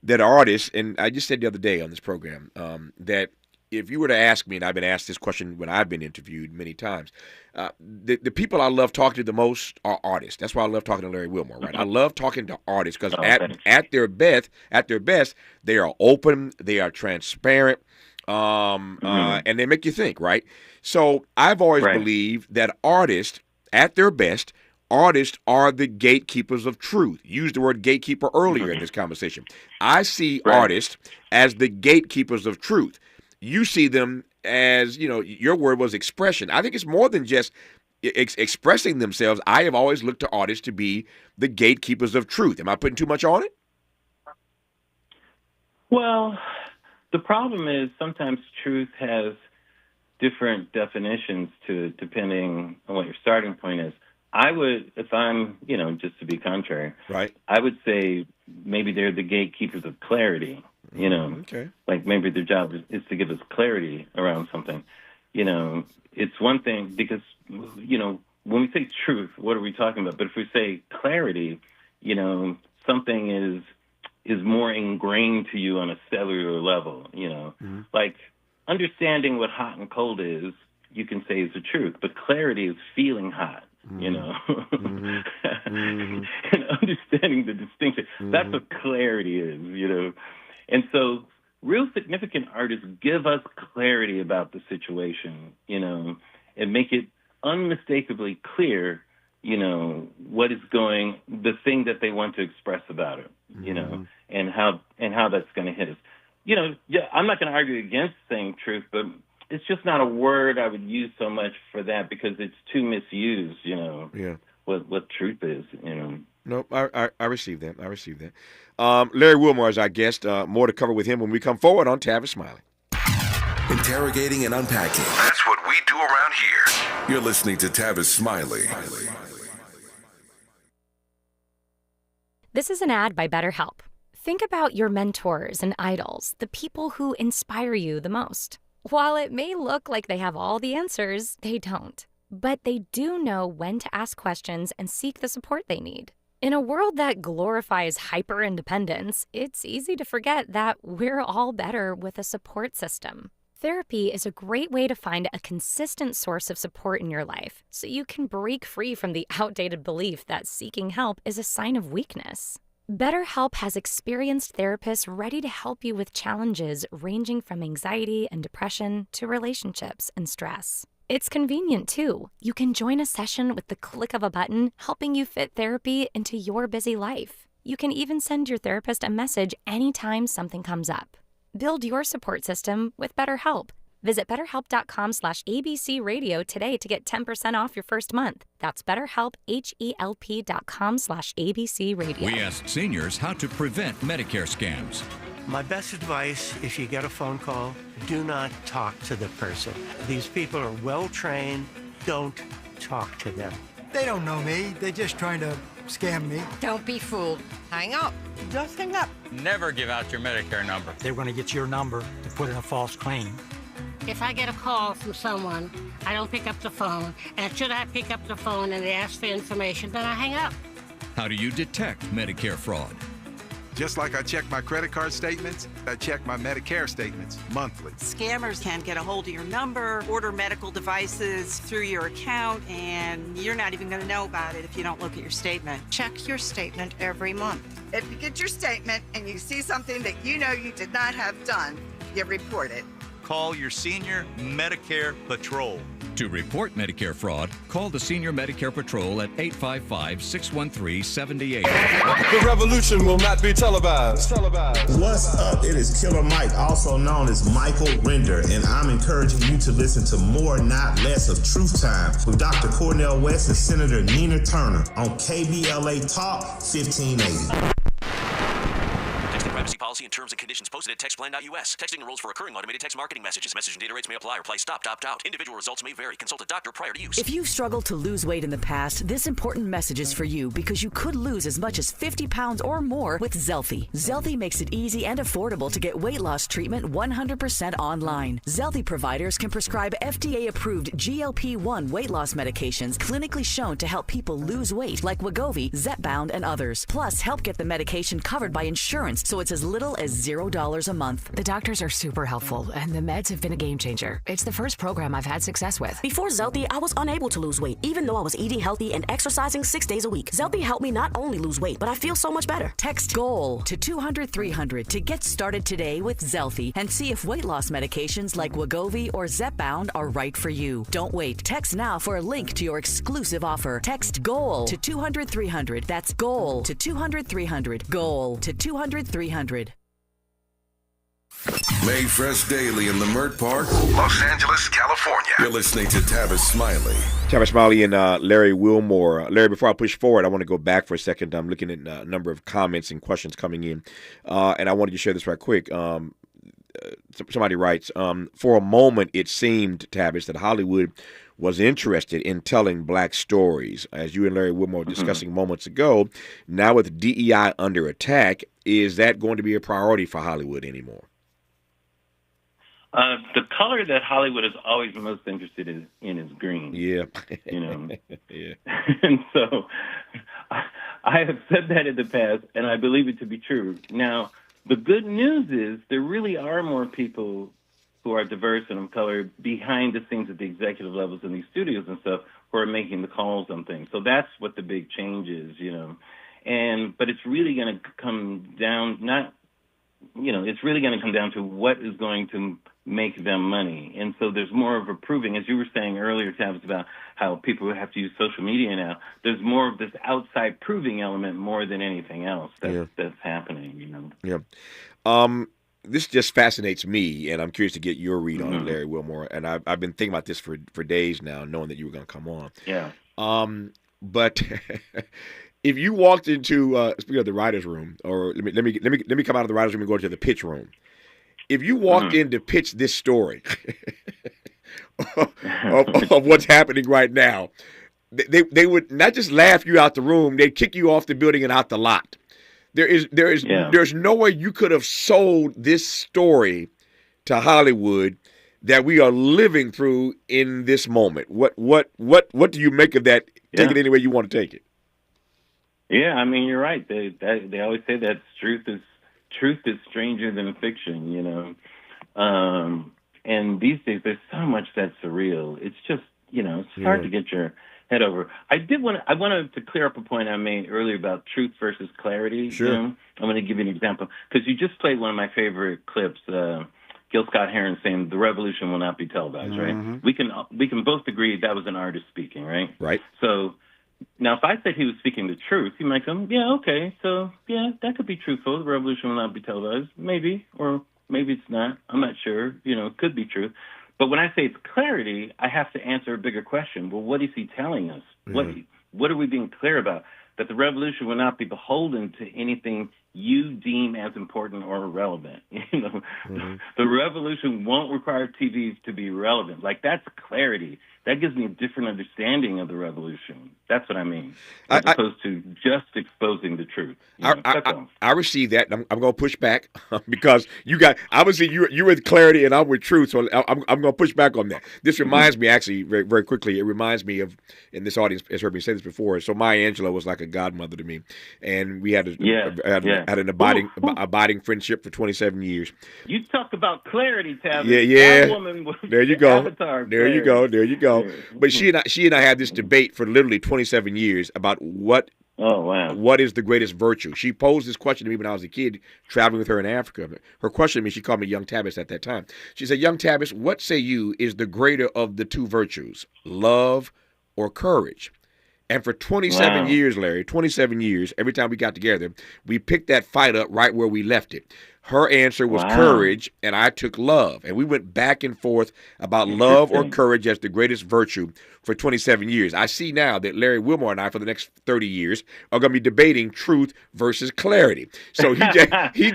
that artists, and I just said the other day on this program, that if you were to ask me, and I've been asked this question when I've been interviewed many times, the people I love talking to the most are artists. That's why I love talking to Larry Wilmore, right? I love talking to artists because at their best, they are open, they are transparent, and they make you think, right? So I've always believed that artists, at their best, artists are the gatekeepers of truth. Used the word gatekeeper earlier in this conversation. I see artists as the gatekeepers of truth. You see them as, your word was expression. I think it's more than just expressing themselves. I have always looked to artists to be the gatekeepers of truth. Am I putting too much on it? Well, the problem is sometimes truth has different definitions depending on what your starting point is. I would, if I'm, just to be contrary, I would say maybe they're the gatekeepers of clarity. Like maybe their job is to give us clarity around something. It's one thing because, when we say truth, what are we talking about? But if we say clarity, something is more ingrained to you on a cellular level, like understanding what hot and cold is, you can say is the truth, but clarity is feeling hot. And understanding the distinction, that's what clarity is, And so real significant artists give us clarity about the situation, and make it unmistakably clear, what is the thing that they want to express about it, and how that's going to hit us. I'm not going to argue against saying truth, but it's just not a word I would use so much for that because it's too misused, what truth is, No, I received that. Larry Wilmore is our guest. More to cover with him when we come forward on Tavis Smiley. Interrogating and unpacking. That's what we do around here. You're listening to Tavis Smiley. This is an ad by BetterHelp. Think about your mentors and idols, the people who inspire you the most. While it may look like they have all the answers, they don't. But they do know when to ask questions and seek the support they need. In a world that glorifies hyper-independence, it's easy to forget that we're all better with a support system. Therapy is a great way to find a consistent source of support in your life, so you can break free from the outdated belief that seeking help is a sign of weakness. BetterHelp has experienced therapists ready to help you with challenges ranging from anxiety and depression to relationships and stress. It's convenient, too. You can join a session with the click of a button, helping you fit therapy into your busy life. You can even send your therapist a message anytime something comes up. Build your support system with BetterHelp. Visit BetterHelp.com/ABCRadio today to get 10% off your first month. That's BetterHelp, HELP.com/ABCRadio. We asked seniors how to prevent Medicare scams. My best advice, if you get a phone call, do not talk to the person. These people are well-trained. Don't talk to them. They don't know me. They're just trying to scam me. Don't be fooled. Hang up. Just hang up. Never give out your Medicare number. They're going to get your number to put in a false claim. If I get a call from someone, I don't pick up the phone. And should I pick up the phone and they ask for information, then I hang up. How do you detect Medicare fraud? Just like I check my credit card statements, I check my Medicare statements monthly. Scammers can get a hold of your number, order medical devices through your account, and you're not even going to know about it if you don't look at your statement. Check your statement every month. If you get your statement and you see something that you know you did not have done, you report it. Call your senior Medicare Patrol. To report Medicare fraud, call the Senior Medicare Patrol at 855-613-78. The revolution will not be televised. What's up? It is Killer Mike, also known as Michael Render, and I'm encouraging you to listen to more, not less, of Truth Time with Dr. Cornel West and Senator Nina Turner on KBLA Talk 1580. Privacy policy and terms and conditions posted at textplan.us. Texting enrolls for recurring automated text marketing messages. Message and data rates may apply or apply stop, opt out. Individual results may vary. Consult a doctor prior to use. If you've struggled to lose weight in the past, this important message is for you because you could lose as much as 50 pounds or more with Zelfie. Zelfie makes it easy and affordable to get weight loss treatment 100% online. Zelfie providers can prescribe FDA-approved GLP-1 weight loss medications clinically shown to help people lose weight like Wegovy, Zepbound, and others. Plus, help get the medication covered by insurance so it's as little as $0 a month. The doctors are super helpful, and the meds have been a game changer. It's the first program I've had success with. Before Zelfie, I was unable to lose weight, even though I was eating healthy and exercising 6 days a week. Zelfie helped me not only lose weight, but I feel so much better. Text GOAL to 200-300 to get started today with Zelfie and see if weight loss medications like Wegovy or Zepbound are right for you. Don't wait. Text now for a link to your exclusive offer. Text GOAL to 200-300. That's GOAL to 200-300. GOAL to 200-300. Made fresh daily in Leimert Park, Los Angeles, California. You're listening to Tavis Smiley. Tavis Smiley and Larry Wilmore. Larry, before I push forward, I want to go back for a second. I'm looking at a number of comments and questions coming in, and I wanted to share this right quick. Somebody writes, for a moment it seemed, Tavis, that Hollywood was interested in telling black stories. As you and Larry Wilmore were discussing moments ago, now with DEI under attack, is that going to be a priority for Hollywood anymore? The color that Hollywood is always most interested in is green. Yeah. You know. Yeah. And so I have said that in the past, and I believe it to be true. Now, the good news is there really are more people who are diverse and of color behind the scenes at the executive levels in these studios and stuff who are making the calls on things. So that's what the big change is, you know. But it's really going to come down, it's really going to come down to what is going to make them money. And so there's more of a proving, as you were saying earlier, Tavis, about how people have to use social media now. There's more of this outside proving element more than anything else that's happening, you know. Yeah. This just fascinates me, and I'm curious to get your read on it, Larry Wilmore. And I've been thinking about this for days now, knowing that you were going to come on. Yeah. But if you walked into speaking of the writers' room, or let me come out of the writers' room and go to the pitch room. If you walked in to pitch this story of what's happening right now, they would not just laugh you out the room; they'd kick you off the building and out the lot. There's no way you could have sold this story to Hollywood that we are living through in this moment. What do you make of that? Take it any way you want to take it. Yeah, I mean, you're right. They always say that truth is stranger than fiction, you know. And these days there's so much that's surreal. It's just, it's hard to get your head over. I wanted to clear up a point I made earlier about truth versus clarity. Sure. You know? I'm going to give you an example because you just played one of my favorite clips. Gil Scott Heron saying the revolution will not be televised. Right? We can both agree that was an artist speaking. Right. Right. So now, if I said he was speaking the truth, he might come, yeah, okay, so yeah, that could be truthful. The revolution will not be televised, maybe, or maybe it's not. I'm not sure. It could be true. But when I say it's clarity, I have to answer a bigger question. Well, what is he telling us? What are we being clear about? That the revolution will not be beholden to anything you deem as important or relevant. The revolution won't require TVs to be relevant. Like, that's clarity. That gives me a different understanding of the revolution. That's what I mean, as opposed to just exposing the truth. I receive that. I'm going to push back because obviously you're with clarity and I'm with truth, so I'm going to push back on that. This reminds me, actually, very, very quickly, it reminds me of, and this audience has heard me say this before, so Maya Angelou was like a godmother to me, and we had Had an abiding friendship for 27 years. You talk about clarity, Tavis. Yeah. That woman was there you the go. avatar of There you clarity. go. There you go. But she and I had this debate for literally 27 years about what is the greatest virtue. She posed this question to me when I was a kid traveling with her in Africa. Her question to me, she called me Young Tavis at that time. She said, "Young Tavis, what say you is the greater of the two virtues, love or courage?" And for 27 years, Larry, 27 years, every time we got together, we picked that fight up right where we left it. Her answer was courage, and I took love. And we went back and forth about love or courage as the greatest virtue for 27 years. I see now that Larry Wilmore and I, for the next 30 years, are going to be debating truth versus clarity. So he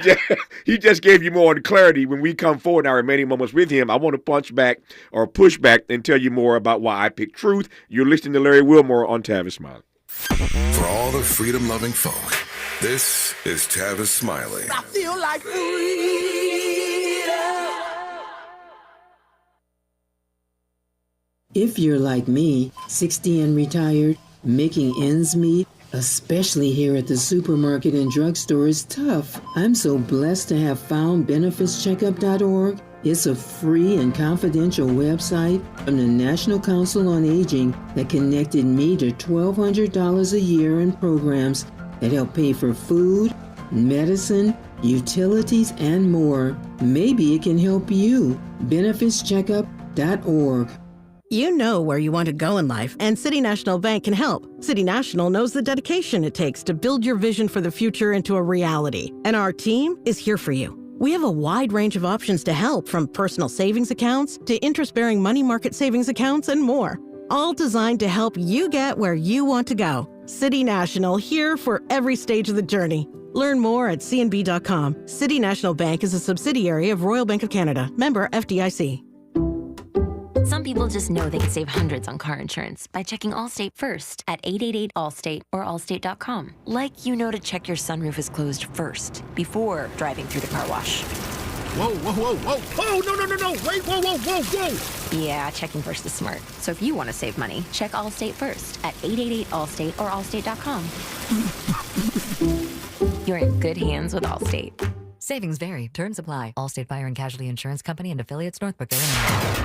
just gave you more on clarity. When we come forward in our remaining moments with him, I want to punch back or push back and tell you more about why I picked truth. You're listening to Larry Wilmore on Tavis Smiley. For all the freedom-loving folk, this is Tavis Smiley. I feel like freedom. If you're like me, 60 and retired, making ends meet, especially here at the supermarket and drugstore, is tough. I'm so blessed to have found benefitscheckup.org. It's a free and confidential website from the National Council on Aging that connected me to $1,200 a year in programs that help pay for food, medicine, utilities, and more. Maybe it can help you. benefitscheckup.org. You know where you want to go in life, and City National Bank can help. City National knows the dedication it takes to build your vision for the future into a reality, and our team is here for you. We have a wide range of options to help, from personal savings accounts to interest-bearing money market savings accounts and more, all designed to help you get where you want to go. City National, here for every stage of the journey. Learn more at cnb.com. City National Bank is a subsidiary of Royal Bank of Canada, member FDIC. Some people just know they could save hundreds on car insurance by checking Allstate first at 888-ALLSTATE or allstate.com. Like you know to check your sunroof is closed first before driving through the car wash. Whoa, whoa, whoa, whoa. Oh, no. Wait, whoa. Yeah, checking first is smart. So if you want to save money, check Allstate first at 888-ALLSTATE or allstate.com. You're in good hands with Allstate. Savings vary. Terms apply. Allstate Fire and Casualty Insurance Company and affiliates, Northbrook, Illinois.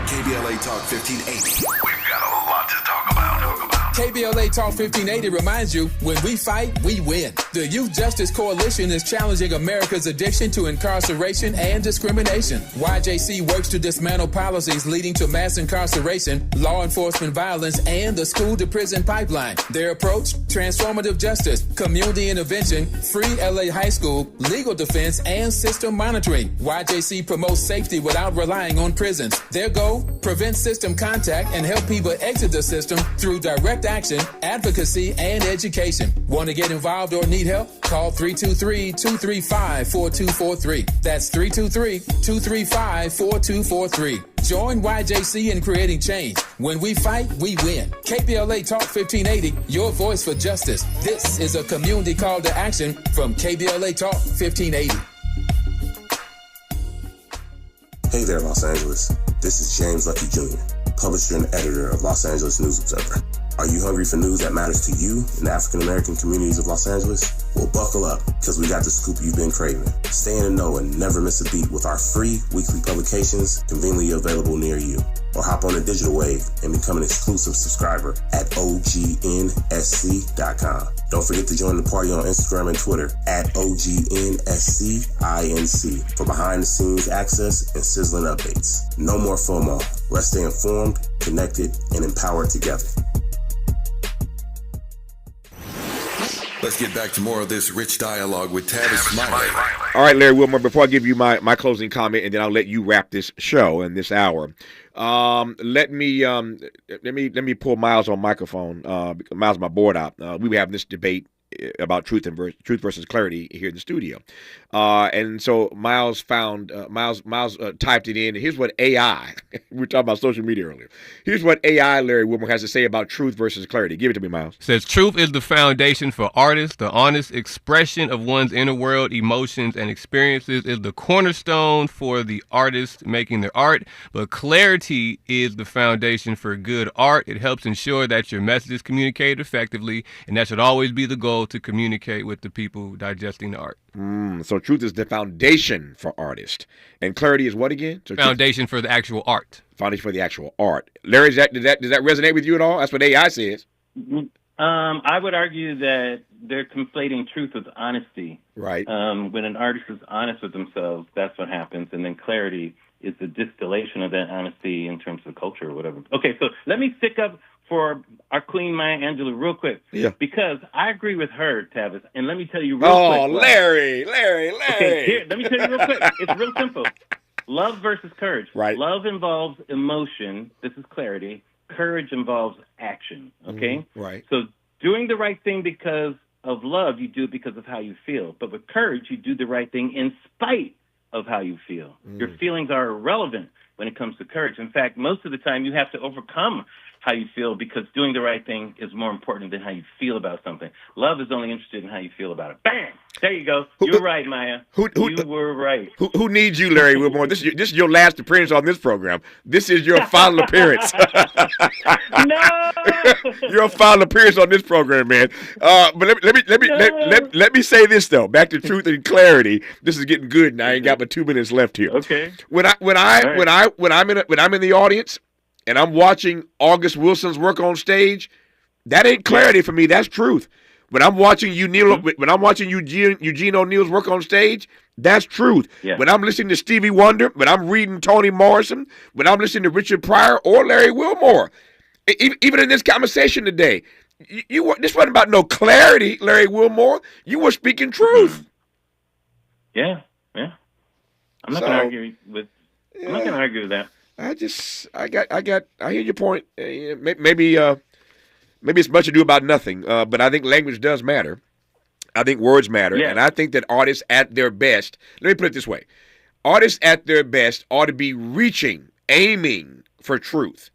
KBLA Talk 1580. We've got a lot to talk about. KBLA Talk 1580 reminds you, when we fight, we win. The Youth Justice Coalition is challenging America's addiction to incarceration and discrimination. YJC works to dismantle policies leading to mass incarceration, law enforcement violence, and the school-to-prison pipeline. Their approach? Transformative justice, community intervention, free LA high school, legal defense, and system monitoring. YJC promotes safety without relying on prisons. Their goal? Prevent system contact and help people exit the system through direct action, advocacy, and education. Want to get involved or need help? Call 323-235-4243. That's 323-235-4243. Join YJC in creating change. When we fight, we win. KBLA Talk 1580, your voice for justice. This is a community call to action from KBLA Talk 1580. Hey there, Los Angeles. This is James Lucky Jr., publisher and editor of Los Angeles News Observer. Are you hungry for news that matters to you in the African-American communities of Los Angeles? Well, buckle up, because we got the scoop you've been craving. Stay in the know and never miss a beat with our free weekly publications conveniently available near you. Or hop on the digital wave and become an exclusive subscriber at OGNSC.com. Don't forget to join the party on Instagram and Twitter at OGNSCINC for behind-the-scenes access and sizzling updates. No more FOMO. Let's stay informed, connected, and empowered together. Let's get back to more of this rich dialogue with Tavis Smiley. All right, Larry Wilmore, before I give you my closing comment, and then I'll let you wrap this show in this hour. Let me pull Miles on microphone. Miles, my board out. We were having this debate about truth versus clarity here in the studio, and so Miles found Miles typed it in. And here's what AI. We were talking about social media earlier. Here's what AI Larry Wilmore has to say about truth versus clarity. Give it to me, Miles. Says truth is the foundation for artists. The honest expression of one's inner world, emotions, and experiences is the cornerstone for the artist making their art. But clarity is the foundation for good art. It helps ensure that your message is communicated effectively, and that should always be the goal. able to communicate with the people digesting the art. So truth is the foundation for artists. And clarity is what again? So foundation for the actual art. Foundation for the actual art. Larry, does that resonate with you at all? That's what AI says. I would argue that they're conflating truth with honesty. Right. When an artist is honest with themselves, that's what happens. And then clarity is the distillation of that honesty in terms of culture or whatever. Okay, so let me stick up for our queen, Maya Angelou, real quick. Yeah. Because I agree with her, Tavis. And let me tell you real quick. Oh, Larry. Okay, here, let me tell you real quick. It's real simple. Love versus courage. Right. Love involves emotion. This is clarity. Courage involves action. Okay? Right. So doing the right thing because of love, you do it because of how you feel. But with courage, you do the right thing in spite of how you feel. Your feelings are irrelevant when it comes to courage. In fact, most of the time you have to overcome how you feel because doing the right thing is more important than how you feel about something. Love is only interested in how you feel about it. Bam! There you go. You're right, Maya. You were right. Who needs you, Larry Wilmore? This is your last appearance on this program. This is your final appearance. No! Your final appearance on this program, man. But let me say this though. Back to truth and clarity. This is getting good, and I ain't got but 2 minutes left here. Okay. When I'm in the audience and I'm watching August Wilson's work on stage, that ain't clarity for me. That's truth. When I'm watching Eugene O'Neill's work on stage, that's truth. Yeah. When I'm listening to Stevie Wonder, when I'm reading Toni Morrison, when I'm listening to Richard Pryor or Larry Wilmore, even in this conversation today, this wasn't about no clarity, Larry Wilmore. You were speaking truth. Yeah. I'm not going to argue with. I'm not going to argue with that. I hear your point. Maybe it's much ado about nothing, but I think language does matter. I think words matter, and I think that artists at their best, let me put it this way, artists at their best ought to be aiming for truth.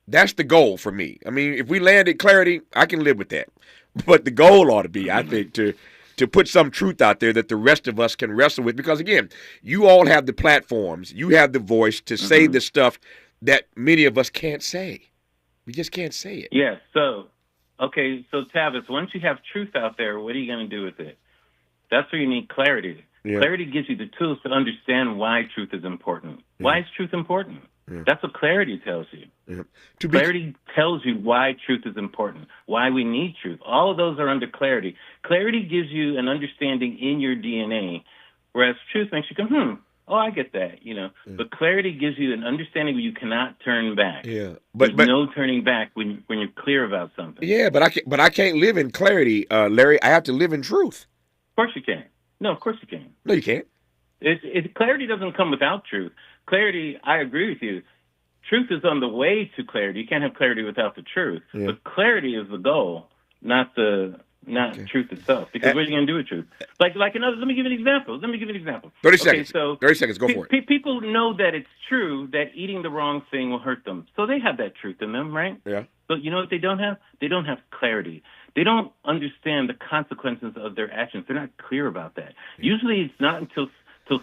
That's the goal for me. I mean, if we land at clarity, I can live with that. But the goal ought to be, I think, to put some truth out there that the rest of us can wrestle with. Because, again, you all have the platforms, you have the voice to say the stuff that many of us can't say. We just can't say it. Yeah, so Tavis, once you have truth out there, what are you going to do with it? That's where you need clarity. Yeah. Clarity gives you the tools to understand why truth is important. Yeah. Why is truth important? Yeah. That's what clarity tells you. Yeah. Clarity tells you why truth is important, why we need truth. All of those are under clarity. Clarity gives you an understanding in your DNA, whereas truth makes you go, oh, I get that, Yeah. But clarity gives you an understanding where you cannot turn back. Yeah, but no turning back when you're clear about something. Yeah, but I can't live in clarity, Larry. I have to live in truth. Of course you can. No, of course you can. No, you can't. Clarity doesn't come without truth. Clarity, I agree with you. Truth is on the way to clarity. You can't have clarity without the truth. Yeah. But clarity is the goal, not truth itself. Because what are you going to do with truth? Let me give you an example. 30 seconds. So 30 seconds. Go for it. People know that it's true that eating the wrong thing will hurt them. So they have that truth in them, right? Yeah. So you know what they don't have? They don't have clarity. They don't understand the consequences of their actions. They're not clear about that. Yeah. Usually it's not until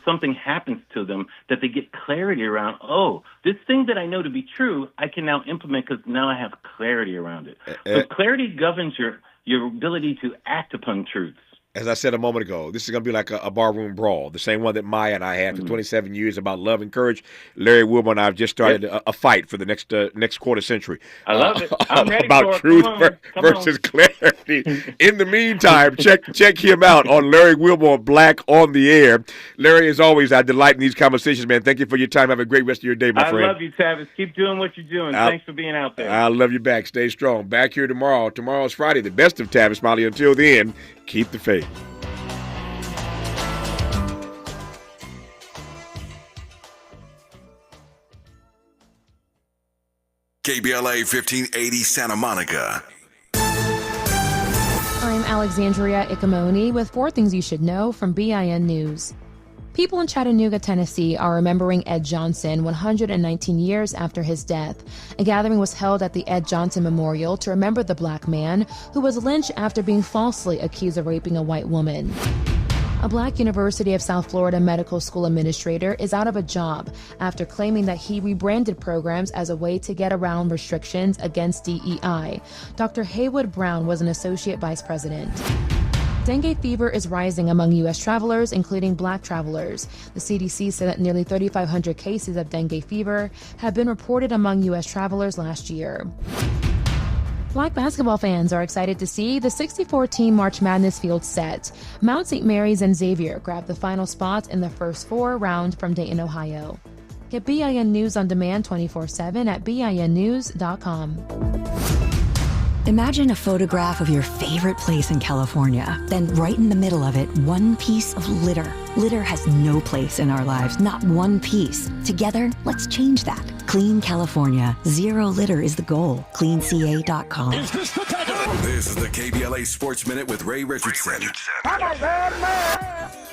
something happens to them that they get clarity around, oh, this thing that I know to be true, I can now implement because now I have clarity around it. So clarity governs your ability to act upon truths. As I said a moment ago, this is going to be like a barroom brawl, the same one that Maya and I had for 27 years about love and courage. Larry Wilmore and I have just started a fight for the next quarter century. I love it. I'm ready about for truth Come versus clarity. In the meantime, check him out on Larry Wilmore Black on the Air. Larry, as always, I delight in these conversations, man. Thank you for your time. Have a great rest of your day, my friend. I love you, Tavis. Keep doing what you're doing. Thanks for being out there. I love you back. Stay strong. Back here tomorrow. Tomorrow's Friday. The best of Tavis Smiley. Until then, keep the faith. KBLA 1580 Santa Monica. I'm Alexandria Ikamoni with 4 things you should know from BIN News. People in Chattanooga, Tennessee are remembering Ed Johnson 119 years after his death. A gathering was held at the Ed Johnson Memorial to remember the black man who was lynched after being falsely accused of raping a white woman. A Black University of South Florida medical school administrator is out of a job after claiming that he rebranded programs as a way to get around restrictions against DEI. Dr. Haywood Brown was an associate vice president. Dengue fever is rising among U.S. travelers, including Black travelers. The CDC said that nearly 3,500 cases of dengue fever have been reported among U.S. travelers last year. Black basketball fans are excited to see the 64-team March Madness field set. Mount St. Mary's and Xavier grabbed the final spots in the first 4 round from Dayton, Ohio. Get BIN News on demand 24/7 at BINnews.com. Imagine a photograph of your favorite place in California. Then right in the middle of it, one piece of litter. Litter has no place in our lives, not one piece. Together, let's change that. Clean California. Zero litter is the goal. CleanCA.com. This is the KBLA Sports Minute with Ray Richardson.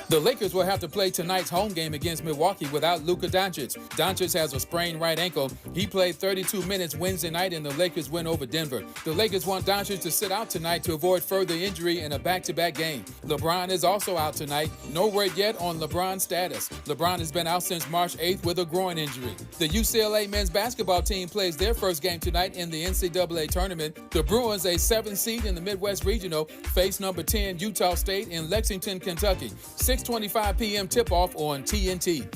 The Lakers will have to play tonight's home game against Milwaukee without Luka Doncic. Doncic has a sprained right ankle. He played 32 minutes Wednesday night and the Lakers win over Denver. The Lakers want Doncic to sit out tonight to avoid further injury in a back-to-back game. LeBron is also out tonight. No word yet on LeBron's status. LeBron has been out since March 8th with a groin injury. The UCLA men's basketball team plays their first game tonight in the NCAA tournament. The Bruins, a 7th seed in the Midwest Regional, face number 10 Utah State in Lexington, Kentucky. 6:25 p.m. tip-off on TNT.